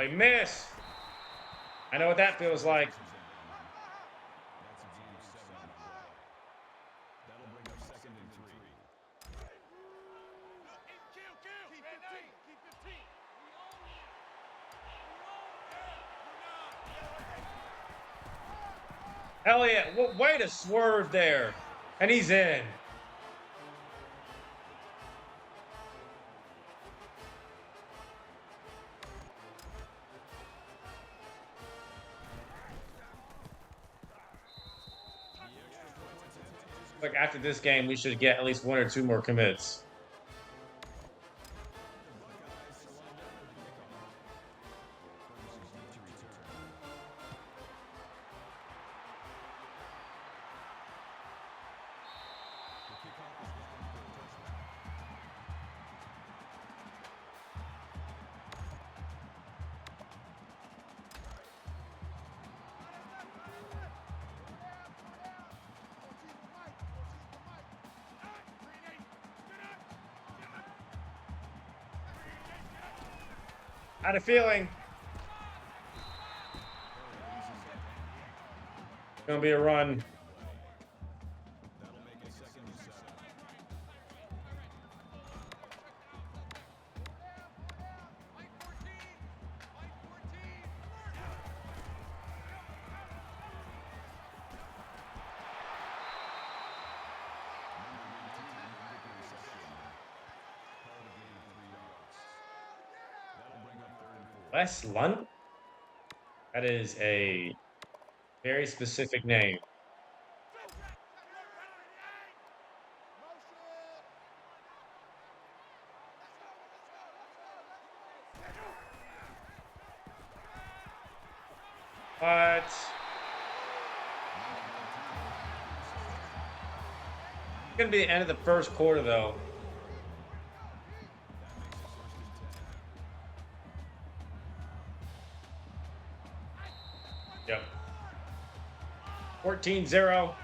Play miss. I know what that feels like. That's a gain of 7 on the play. That'll bring up 2nd and 3. Kill. Keep 15. Keep 15. Elliott, way to swerve there. And he's in. Like after this game, we should get at least 1 or 2 more commits. I had a feeling. It's gonna be a run. That'll make it 2nd and 7. Wes Lunt? That is a very specific name. But it's gonna be the end of the first quarter, though. Yep. 14-0.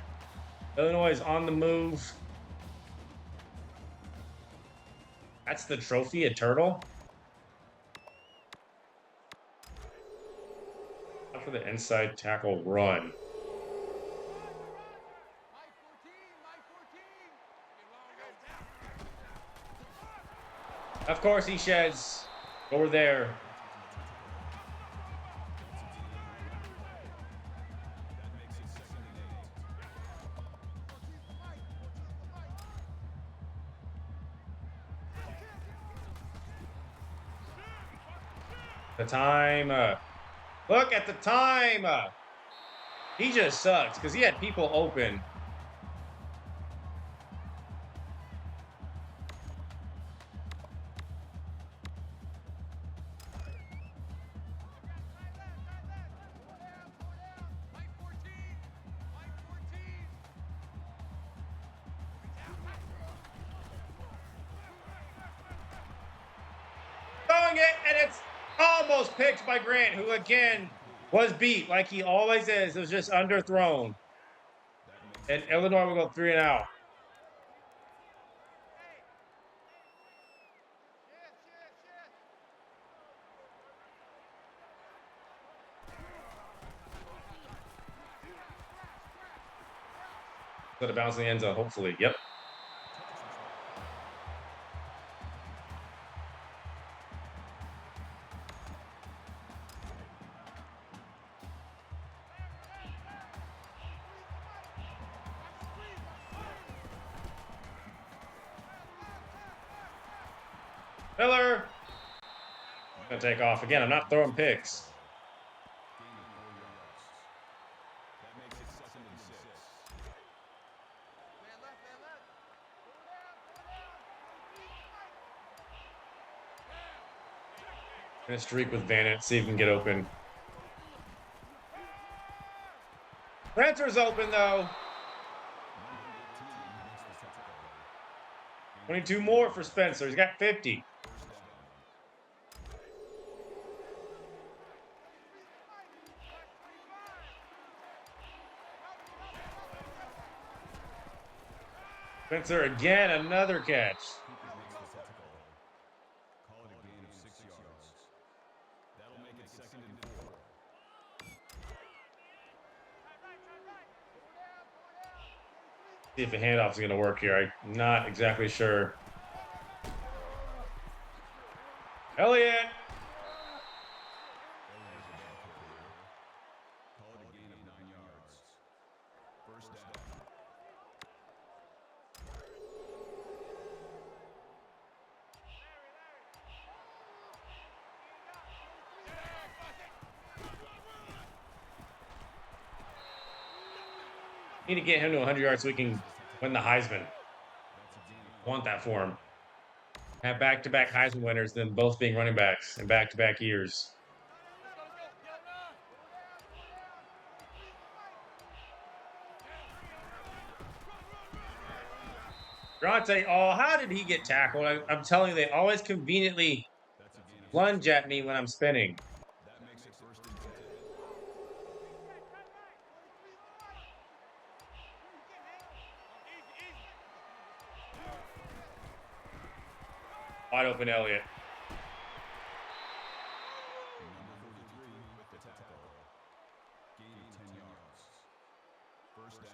Illinois is on the move. That's the trophy, a turtle. For the inside tackle run. Of course he sheds. Over there. The time. Look at the time. He just sucks because he had people open. Throwing it, and it's almost picked by Grant, who again was beat like he always is. It was just underthrown. And Illinois will go 3 and out. Let it bounce in the end zone, hopefully. Yep. Miller. I'm going to take off. Again, I'm not throwing picks. That makes it 2nd and 6. Gonna streak with Vanant, see if we can get open. Prancer's open though. 22 more for Spencer. He's got 50. Spencer again, another catch. Call it a gain of 6 yards. That'll make it See if the handoff is going to work here. I'm not exactly sure. Elliott. Call it a gain of 9 yards. First down. Need to get him to 100 yards so we can win the Heisman. That's a gain of Want that for him. Have back-to-back Heisman winners, then both being running backs in back-to-back years. Durante, oh, how did he get tackled? I'm telling you, they always conveniently That's a gain of lunge at me when I'm spinning. That makes it first and 10. Wide open Elliott. Number 43 with the tackle. Gain of 10 yards. First down.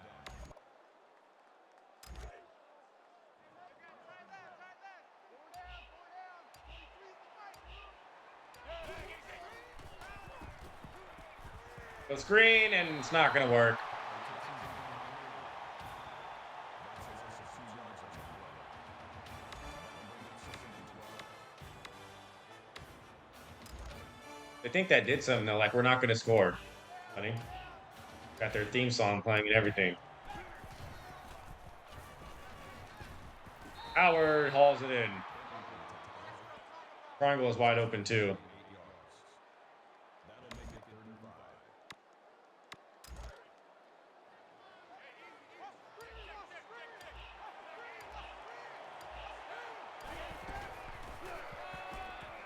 Go screen, and it's not going to work. They think that did something, though. Like, we're not going to score. Honey. Got their theme song playing and everything. Howard hauls it in. Triangle is wide open, too. That'll make it 3rd and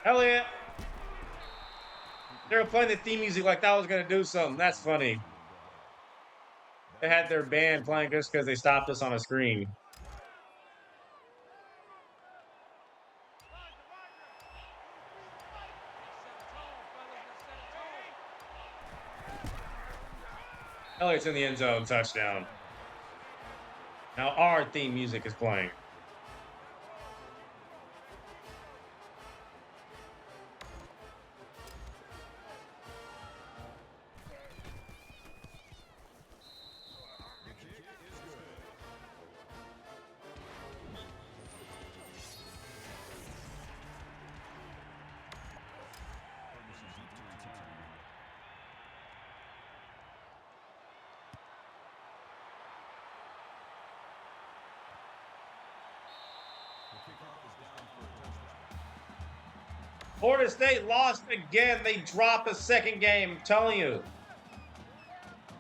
5. Elliott. They were playing the theme music like that was going to do something. That's funny. They had their band playing just because they stopped us on a screen. Elliott's in the end zone, touchdown. Now our theme music is playing. Florida State lost again. They dropped a second game. I'm telling you.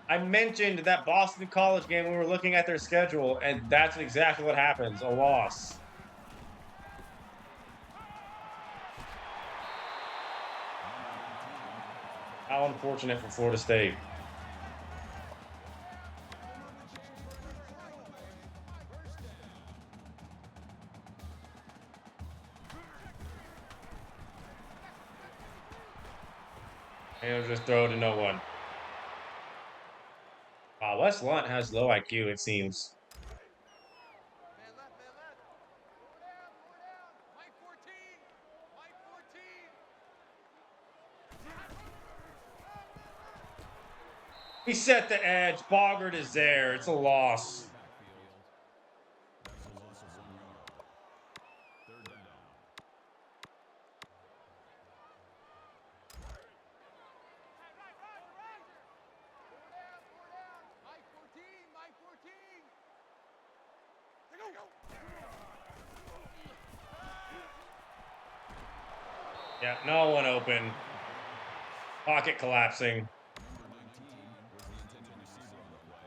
I mentioned that Boston College game when we were looking at their schedule, and that's exactly what happens. A loss. How unfortunate for Florida State. And he'll just throw to no one. Wow, Wes Lunt has low IQ, it seems. Man left, man left. Four down. Mike 14. Mike 14. He set the edge. Boggart is there. It's a loss. That's a loss of 1 yard. 3rd down. Four down. Mike 14. Mike 14. Go. Yeah, no one open. Pocket collapsing. Number 19 was the intended receiver on the play.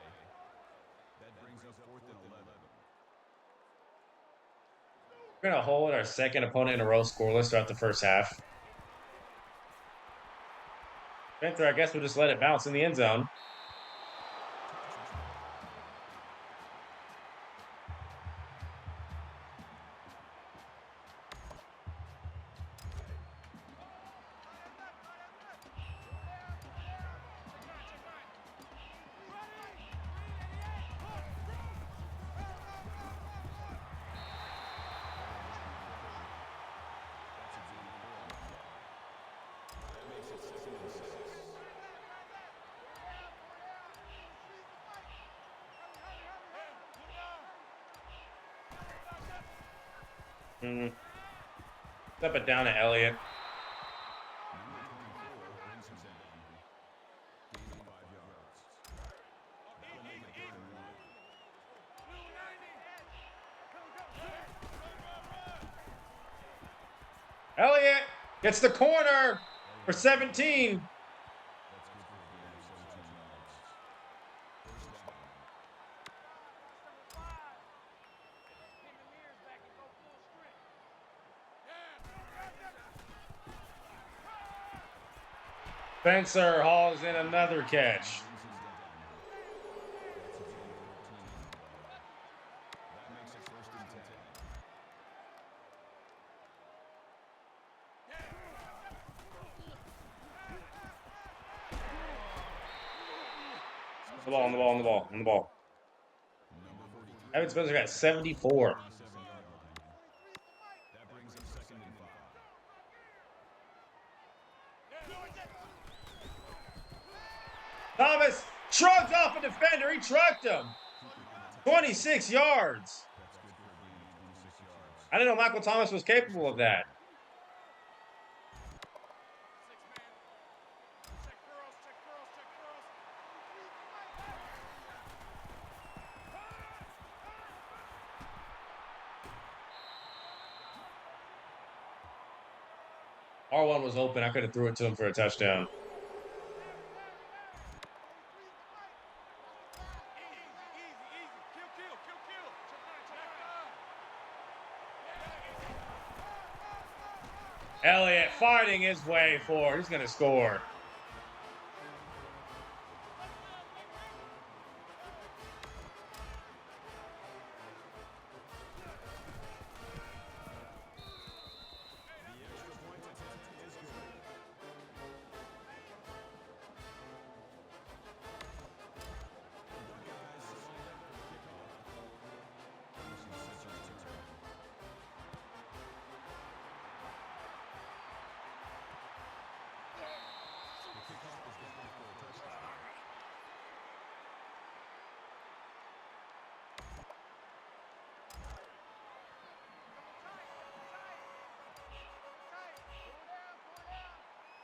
That brings up 4th and 11. We're going to hold our second opponent in a row scoreless throughout the first half. Spencer, I guess we'll just let it bounce in the end zone. Step it down to Elliott. Number 24 brings him down. Gaining 5 yards. That'll make it 3rd and 1. Elliott gets the corner for 17. That's good for a gain of 17 yards. 1st down. Spencer hauls in another catch. Brings him down. That's a gain of 14. That makes it 1st and 10. On the ball. Number 43. Evan Spencer got 74. 27-yard line. That brings him 2nd and 5. Thomas shrugs off a defender. He trucked him. 26 yards. That's good for a gain of 26 yards. I didn't know Michael Thomas was capable of that. R1 was open. I could have threw it to him for a touchdown. Elliott fighting his way forward. He's going to score. The extra point attempt is good. The Buckeyes line up for kickoff. OSU sets a return.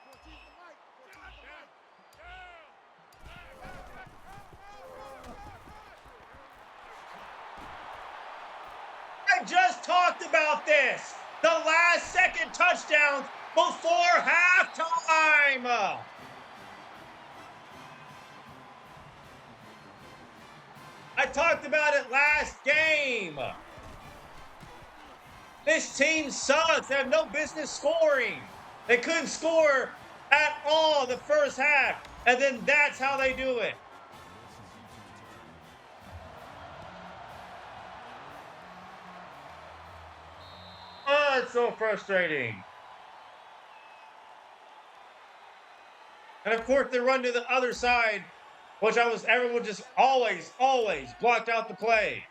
The kickoff is good for a touchdown. I just talked about this. The last second touchdowns before halftime. I talked about it last game. This team sucks. They have no business scoring. They couldn't score at all the first half. And then that's how they do it. Oh, it's so frustrating. And of course, they run to the other side, which everyone just always blocked out the play.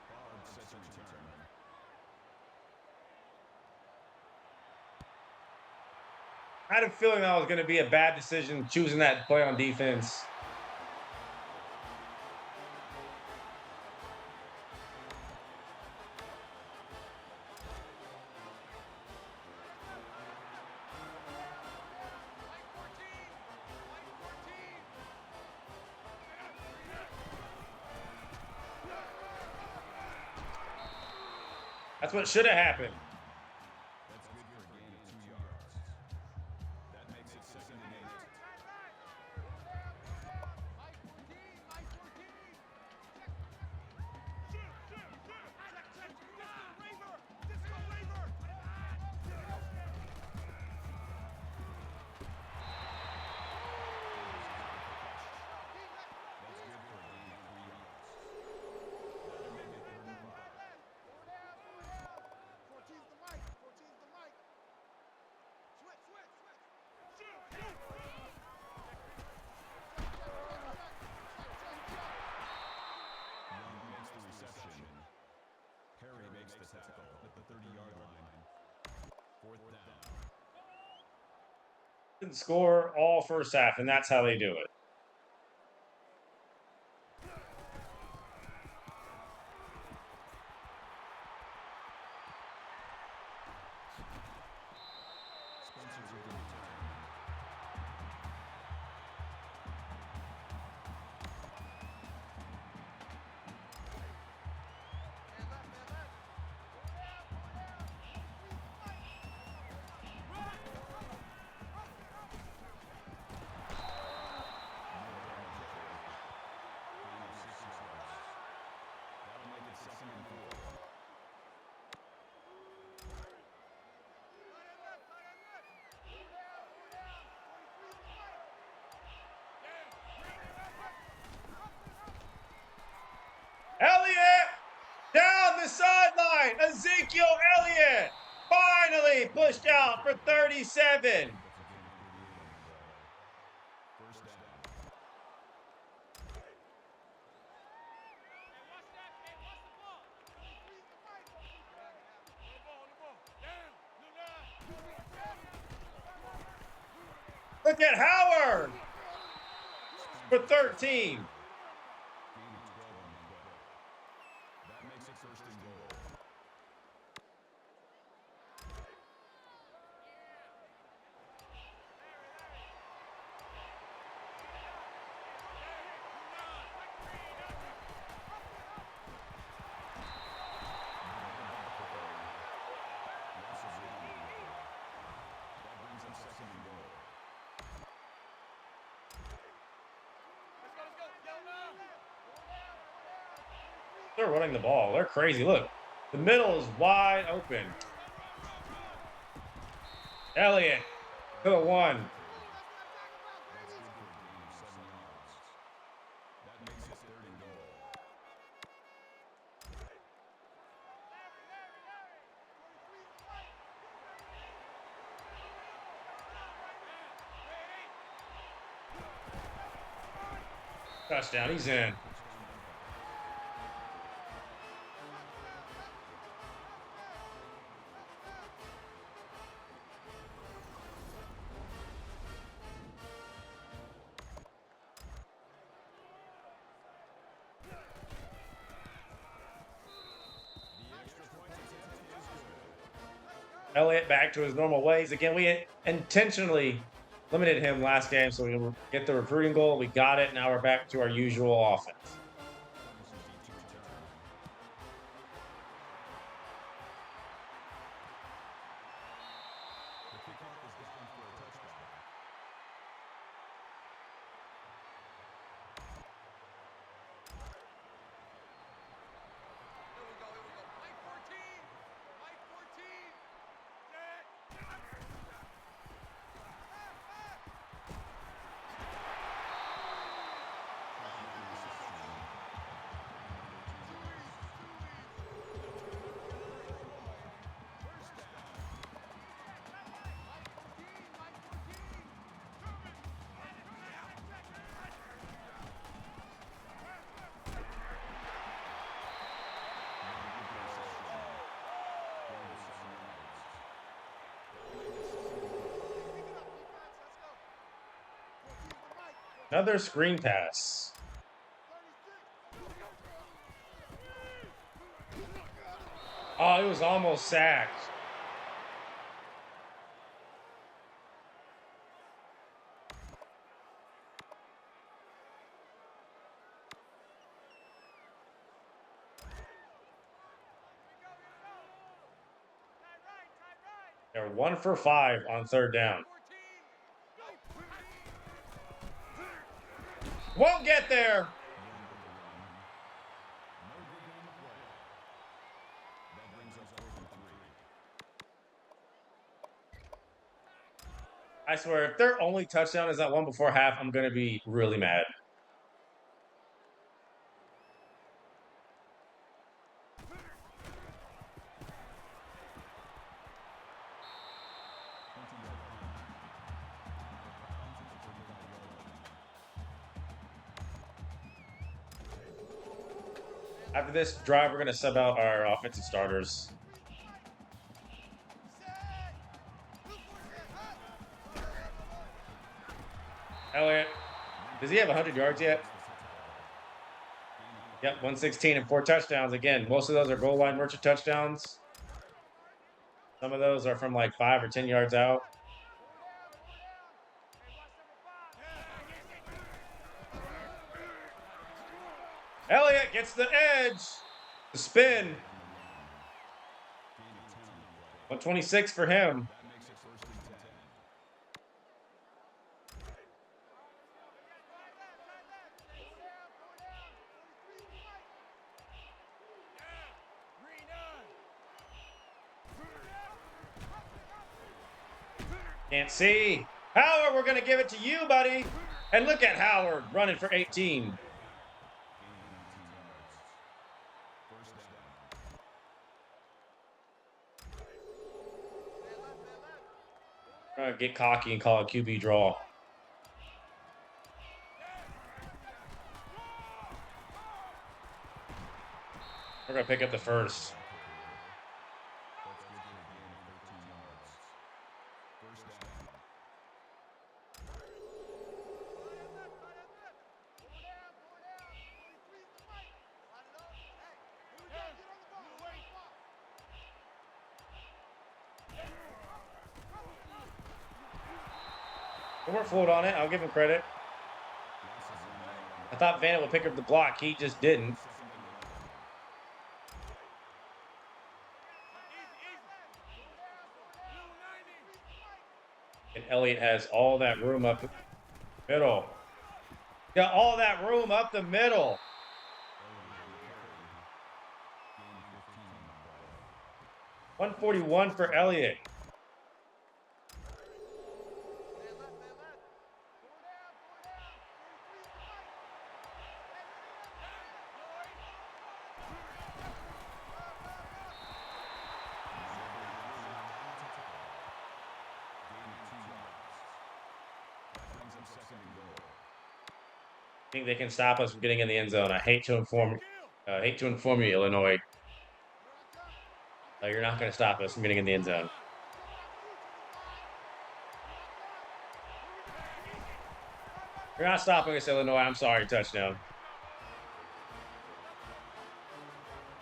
Bard sets a return. I had a feeling that was going to be a bad decision choosing that play on defense. That's what should have happened. That's good for a gain of 2 yards. That makes it 2nd and 8. That's good for a gain of 3 yards. That'll make it 3rd and 5. Didn't score all first half, and that's how they do it. Spencer's with the return. Man left, man left. Four down, Gain of 6 yards. That'll make it 2nd and 4. Elliott down the sideline. Ezekiel Elliott finally pushed out for 37. That's a gain of 38 on the play. First down. Look at Howard for 13. Gain of 12 on the play. That makes it 1st and goal. Loss of 8 on the play. That brings up 2nd and goal. They're running the ball. They're crazy. Look, the middle is wide open. Elliott to the 1. That's good for a gain of 7 yards. That makes it 3rd and goal. Touchdown. He's in. The extra point attempt is good. Elliott back to his normal ways. Again, we intentionally limited him last game so we can get the recruiting goal. We got it. Now we're back to our usual offense. Clemson's deep to return. The kickoff is down for a touchdown. Here we go, here we go. Mike 14. Mike 14. Set. Mike 14. Mike 14. Another screen pass. Oh, he was almost sacked. They're 1 for 5 on 3rd down. 14. Won't get there. No good on the play. That brings us 4th and 3. I swear, if their only touchdown is that one before half, I'm going to be really mad. After this drive, we're going to sub out our offensive starters. Does he have 100 yards yet? Yep, 116 and 4 touchdowns. Again, most of those are goal line merchant touchdowns. Some of those are from like 5 or 10 yards out. Elliott gets the edge. The spin. 126 for him. That makes it first and 10. Can't see. Howard, we're going to give it to you, buddy. And look at Howard running for 18. We're going to get cocky and call it QB draw. We're going to pick up the first. They weren't float on it. I'll give him credit. I thought Vanna would pick up the block. He just didn't. And Elliott has all that room up the middle. Got all that room up the middle. 141 for Elliott. I think they can stop us from getting in the end zone. I hate to inform you, Illinois. You're not going to stop us from getting in the end zone. You're not stopping us, Illinois. I'm sorry, touchdown.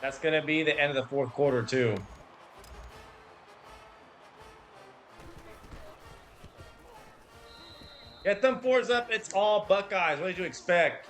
That's going to be the end of the fourth quarter, too. Get them fours up. It's all Buckeyes. What did you expect?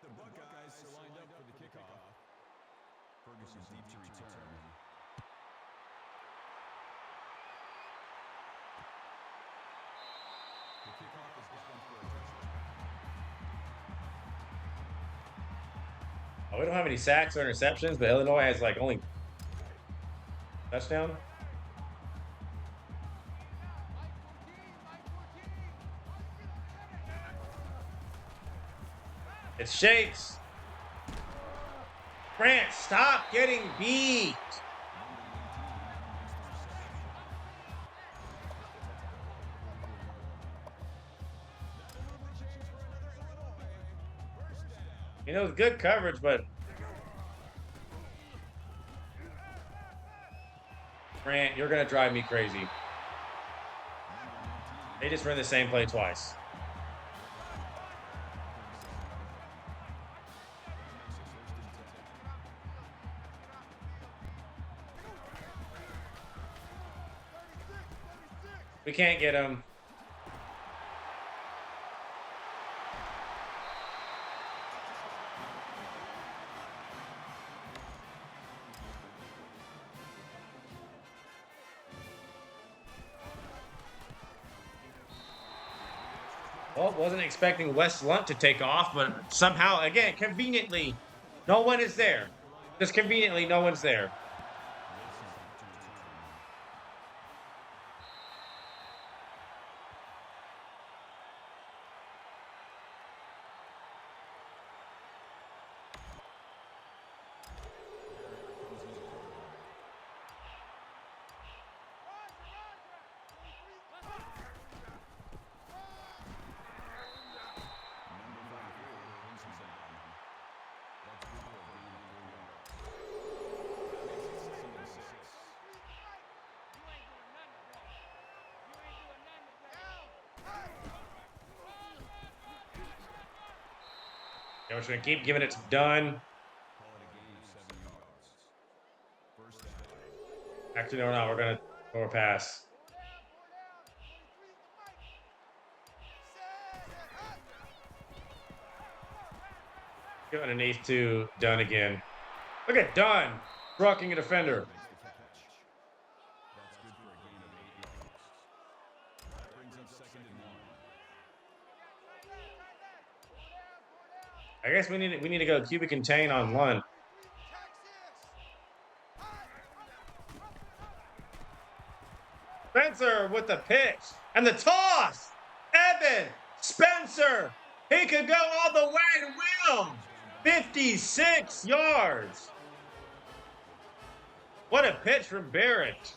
The Buckeyes are lined up for the kickoff. Ferguson deep to return. The kickoff is down for a touchdown. We don't have any sacks or interceptions, but Illinois has like only touchdown. It's Shakes. Grant, stop getting beat. You know, good coverage, but Grant, you're going to drive me crazy. They just ran the same play twice. We can't get him. Well, wasn't expecting Wes Lunt to take off, but somehow, again, conveniently, no one is there. Just conveniently, no one's there. Yeah, we're just going to keep giving it to Dunn. Call it a gain of 7 yards. First down. Actually, no, we're going to throw a pass. Go underneath to Dunn again. Look at Dunn trucking a defender. Makes the catch. That's good for a gain of 8 yards. That brings up 2nd and 1. I guess we need to go QB contain on Lund. Spencer with the pitch and the toss. Evan Spencer. He could go all the way and win. 56 yards. What a pitch from Barrett.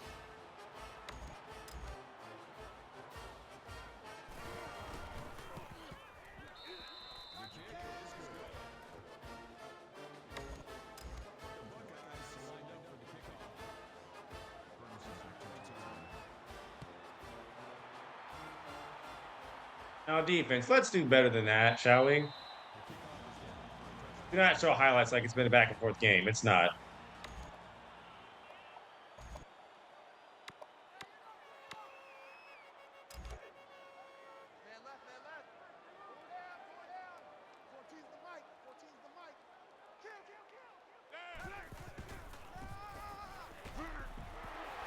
The kick is good. The Buckeyes lined up for the kickoff. Brings us back to return. Now defense, let's do better than that, shall we? Do not show highlights like it's been a back and forth game. It's not. Man left, man left. Pull down, pull down. 14's the mic, 14's the mic. Kill, kill, kill.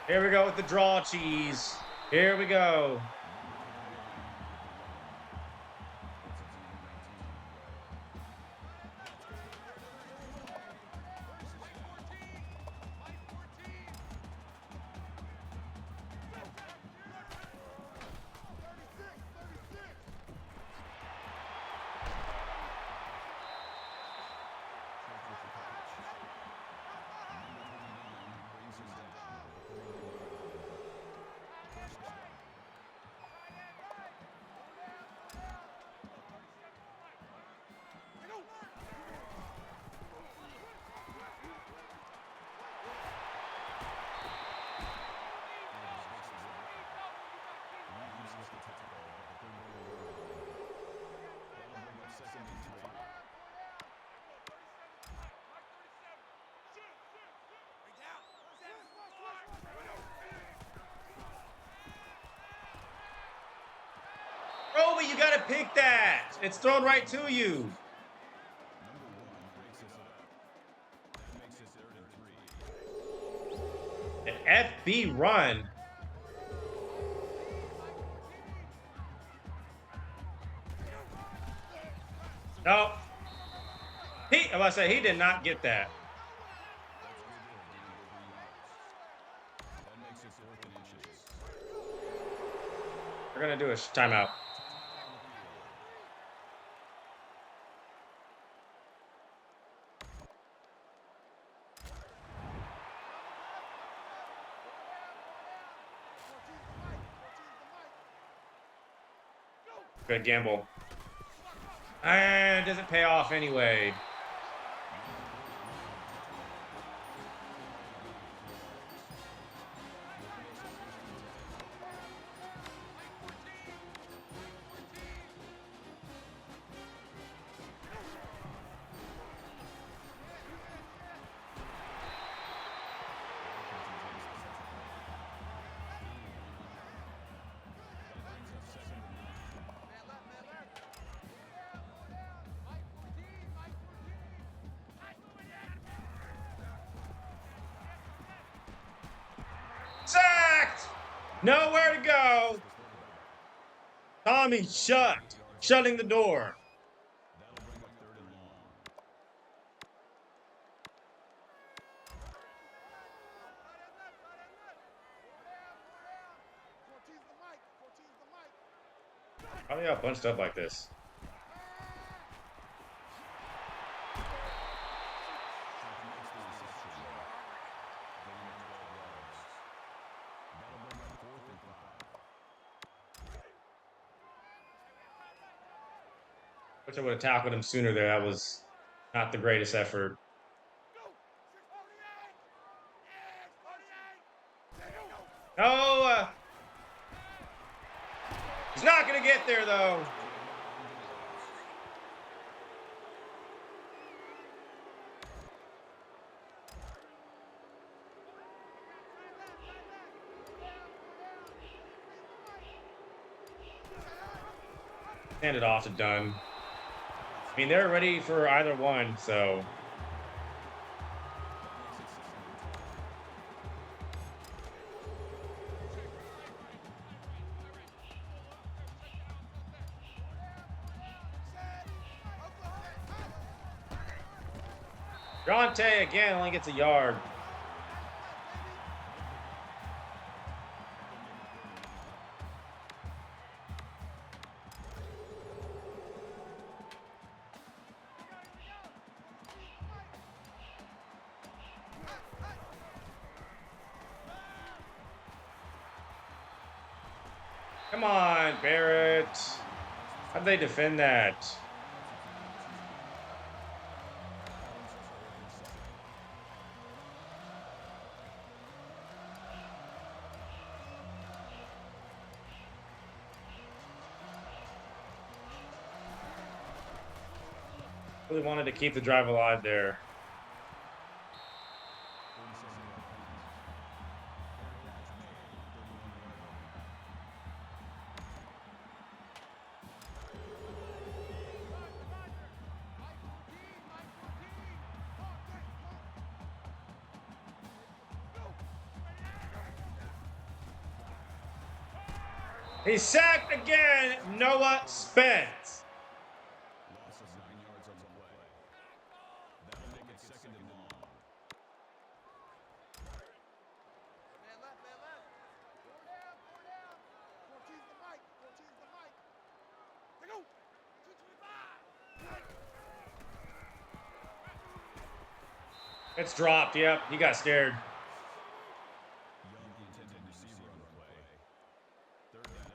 Here we go with the draw cheese. Here we go. Roby, you got to pick that. It's thrown right to you. Number 1 breaks us up. That makes it 3rd and 3. An FB run. No. I'm about to say, he did not get that. That makes it 4th and inches. We're going to do a timeout. Good gamble. And it doesn't pay off anyway. Sacked! Nowhere to go. Tommy shutting the door. That'll bring up 3rd and long. How are they all bunched up like this? Wish I would have tackled him sooner there. That was not the greatest effort. No! He's not going to get there, though. Hand it off to Dunn. I mean, they're ready for either one, so. Dronte again only gets a yard. Come on, Barrett. How'd they defend that? Really wanted to keep the drive alive there. He's sacked again. Noah Spence. Loss of 9 yards on the play. That'll make it 2nd and long. Man left, man left. Four down, four down. 14's the mic, 14's the mic. They go. 225. It's dropped. Yep, he got scared. Young, the intended receiver on the play. 3rd down.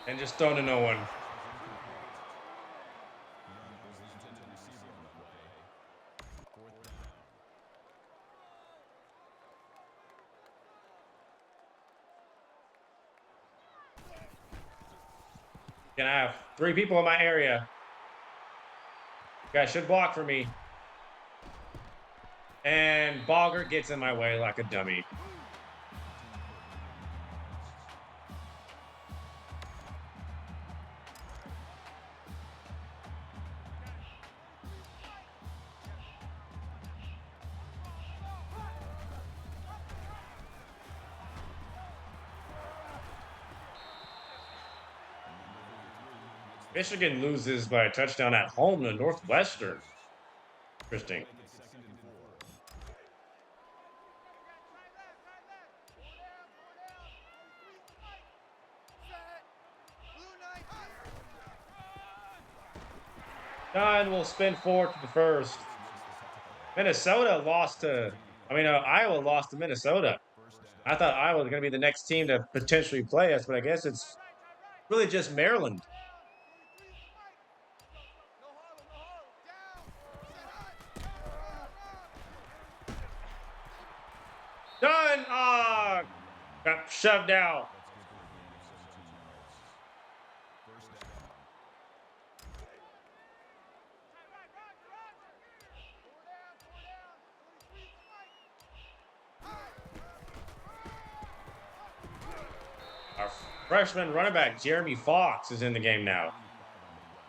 And just thrown to no one. Young was the intended receiver on the play. 4th down. Gonna have 3 people in my area. Guys should block for me. And Bogert gets in my way like a dummy. Michigan loses by a touchdown at home to Northwestern. Interesting. Make it 2nd and 4. Dunn will spin forward to the first. Minnesota lost to, Iowa lost to Minnesota. I thought Iowa was going to be the next team to potentially play us, but I guess it's really just Maryland. Dunn! Got shoved out. That's good for a gain of 17 yards. 1st down. Our freshman running back, Jeremy Fox, is in the game now. 25 on the way.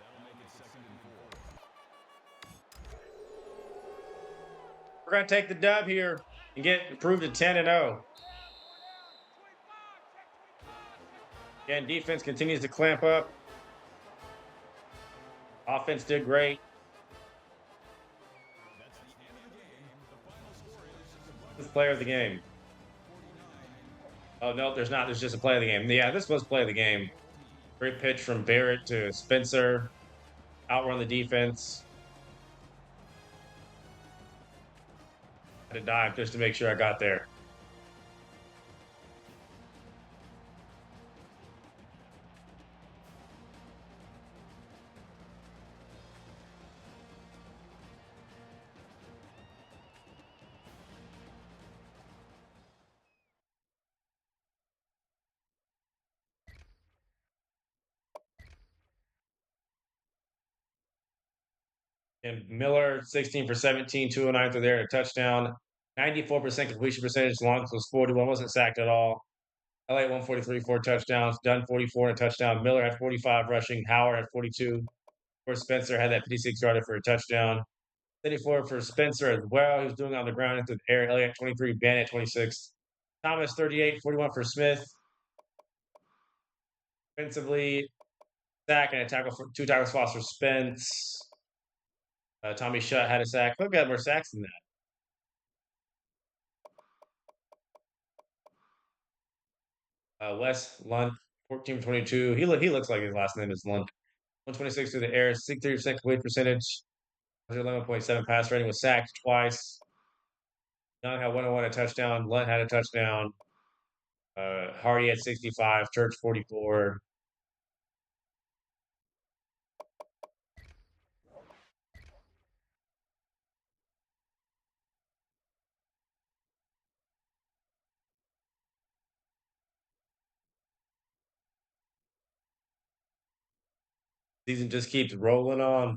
That'll make it 2nd and 4. We're going to take the dub here and get improved to 10-0. Again, defense continues to clamp up. Offense did great. That's the end of the game. The final score is This player of the game. 49. Oh, no, there's not. There's just a play of the game. Yeah, this was play of the game. Great pitch from Barrett to Spencer. Outrun the defense. Had to dive just to make sure I got there. And Miller, 16 for 17, 209 through there, a touchdown. 94% completion percentage. Longest was 41, wasn't sacked at all. LA 143, 4 touchdowns. Dunn 44 and a touchdown. Miller had 45 rushing. Howard had 42. Of course, Spencer had that 56 yarder for a touchdown. 34 for Spencer as well. He was doing it on the ground into the air. Elliott 23, Bennett 26. Thomas 38, 41 for Smith. Offensively, sack and a tackle for 2 tackles for Foster Spence. Tommy Shutt had a sack. Look at more sacks than that. Wes Lunt, 14 for 22. He looks like his last name is Lunt. 126 through the air, 63% complete percentage, 111.7 pass rating, was sacked twice. Young had 101, a touchdown. Lunt had a touchdown. Hardy had 65. Church 44. Season just keeps rolling on.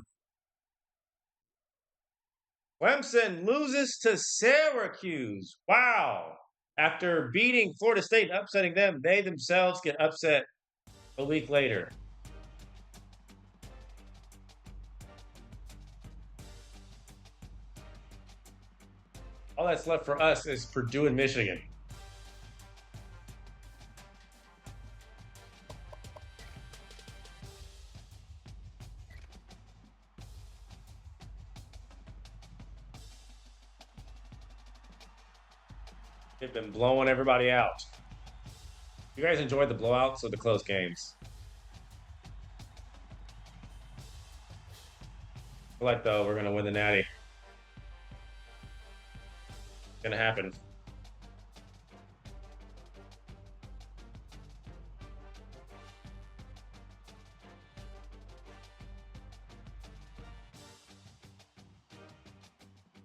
Clemson loses to Syracuse. Wow. After beating Florida State and upsetting them, they themselves get upset a week later. All that's left for us is Purdue and Michigan. They've been blowing everybody out. You guys enjoyed the blowouts or the close games? I feel like, though, we're going to win the Natty. It's going to happen.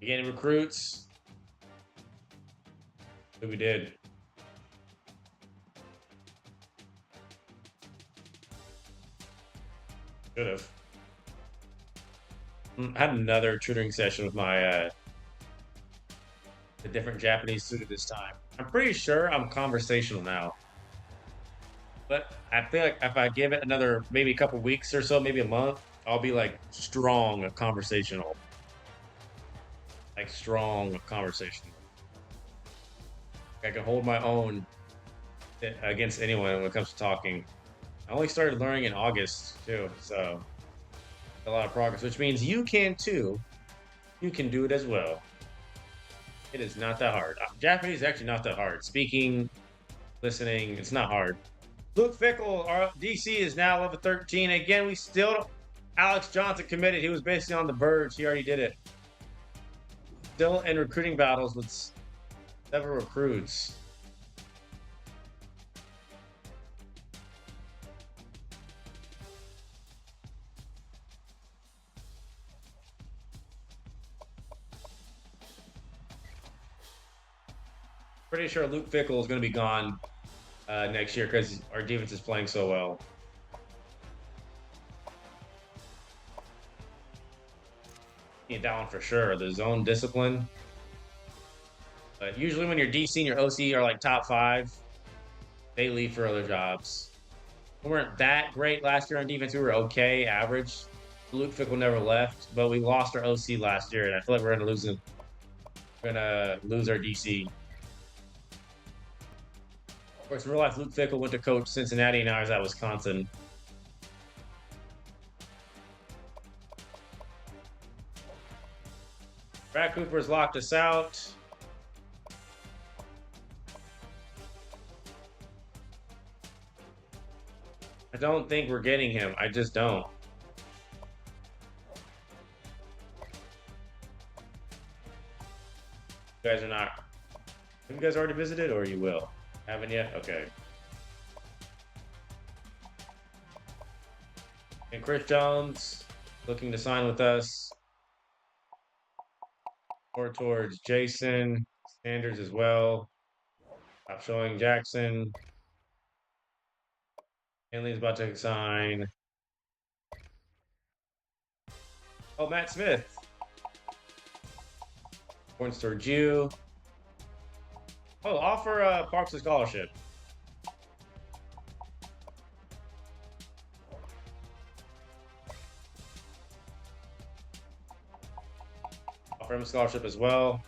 Getting recruits. We did. Should have. I had another tutoring session with my a different Japanese student this time. I'm pretty sure I'm conversational now. But I feel like if I give it another maybe a couple weeks or so, maybe a month, I'll be like strong conversational. Like strong conversational. I can hold my own against anyone when it comes to talking. I only started learning in August too, so a lot of progress, which means you can too. You can do it as well. It is not that hard. Japanese is actually not that hard. Speaking, listening, it's not hard. Luke Fickle, our DC is now level 13. Again, we still don't. Alex Johnson committed. He was basically on the verge. He already did it. Still in recruiting battles with several recruits. Pretty sure Luke Fickle is going to be gone next year because our defense is playing so well. Need that one for sure. The zone discipline. But usually when your DC and your OC are like top 5, they leave for other jobs. We weren't that great last year on defense. We were okay, average. Luke Fickle never left, but we lost our OC last year, and I feel like we're going to lose him. We're going to lose our DC. Of course, in real life, Luke Fickle went to coach Cincinnati, and now he's at Wisconsin. Brad Cooper's locked us out. I don't think we're getting him. I just don't. You guys are not. Have you guys already visited, or you will? Haven't yet? Okay. And Chris Jones looking to sign with us. Or towards Jason Sanders as well. Stop showing Jackson. Henley's about to sign. Oh, Matt Smith. Cornstar Jew. Oh, offer Parks a scholarship. Offer him a scholarship as well.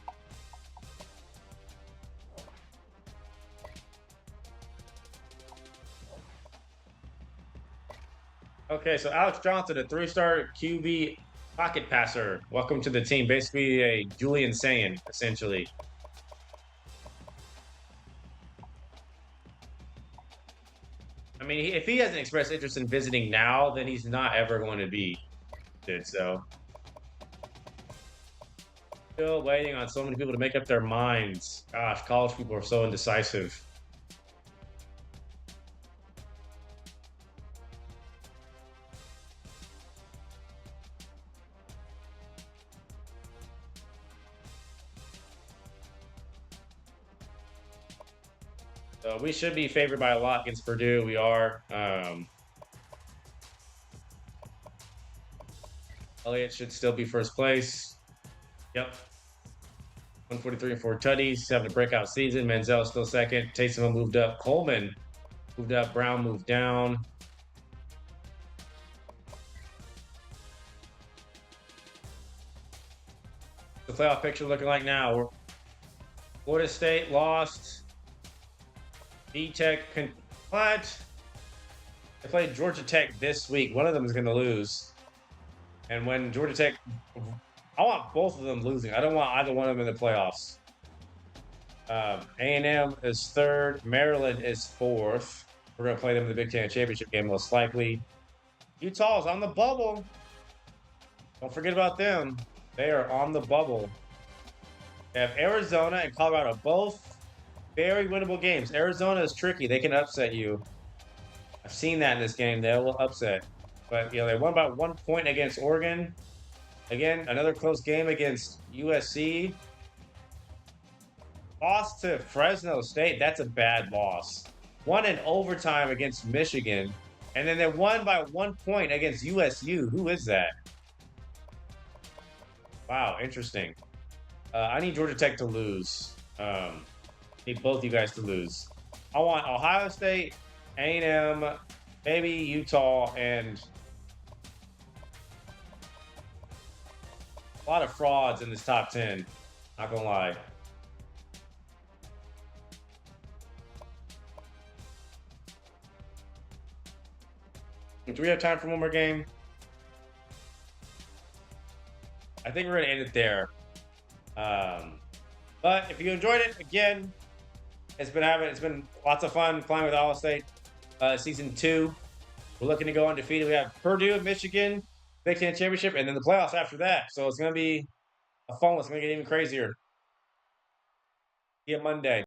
Okay, so Alex Johnson, a 3-star QB pocket passer. Welcome to the team. Basically a Julian Sand, essentially. I mean, if he hasn't expressed interest in visiting now, then he's not ever going to be good. So, still waiting on so many people to make up their minds. Gosh, college people are so indecisive. So we should be favored by a lot against Purdue. We are. Elliott should still be first place. Yep. 143 and 4 tutties. Having a breakout season. Manziel still second. Taysom moved up. Coleman moved up. Brown moved down. The playoff picture looking like now. Florida State lost. B-Tech, what? They played Georgia Tech this week. One of them is going to lose. And when Georgia Tech, I want both of them losing. I don't want either one of them in the playoffs. A&M is third. Maryland is fourth. We're going to play them in the Big Ten Championship game most likely. Utah's on the bubble. Don't forget about them. They are on the bubble. They have Arizona and Colorado, both very winnable games. Arizona is tricky. They can upset you. I've seen that in this game. They will upset. But, they won by 1 point against Oregon. Again, another close game against USC. Lost to Fresno State. That's a bad loss. Won in overtime against Michigan. And then they won by 1 point against USU. Who is that? Wow, interesting. I need Georgia Tech to lose. Need both you guys to lose. I want Ohio State, A&M, maybe Utah, and a lot of frauds in this top 10. Not gonna lie. Do we have time for one more game? I think we're gonna end it there. But if you enjoyed it, again, it's been lots of fun playing with Ohio State. Season 2, we're looking to go undefeated. We have Purdue, Michigan, Big Ten Championship, and then the playoffs after that. So it's going to be a fun one. It's going to get even crazier. See you Monday.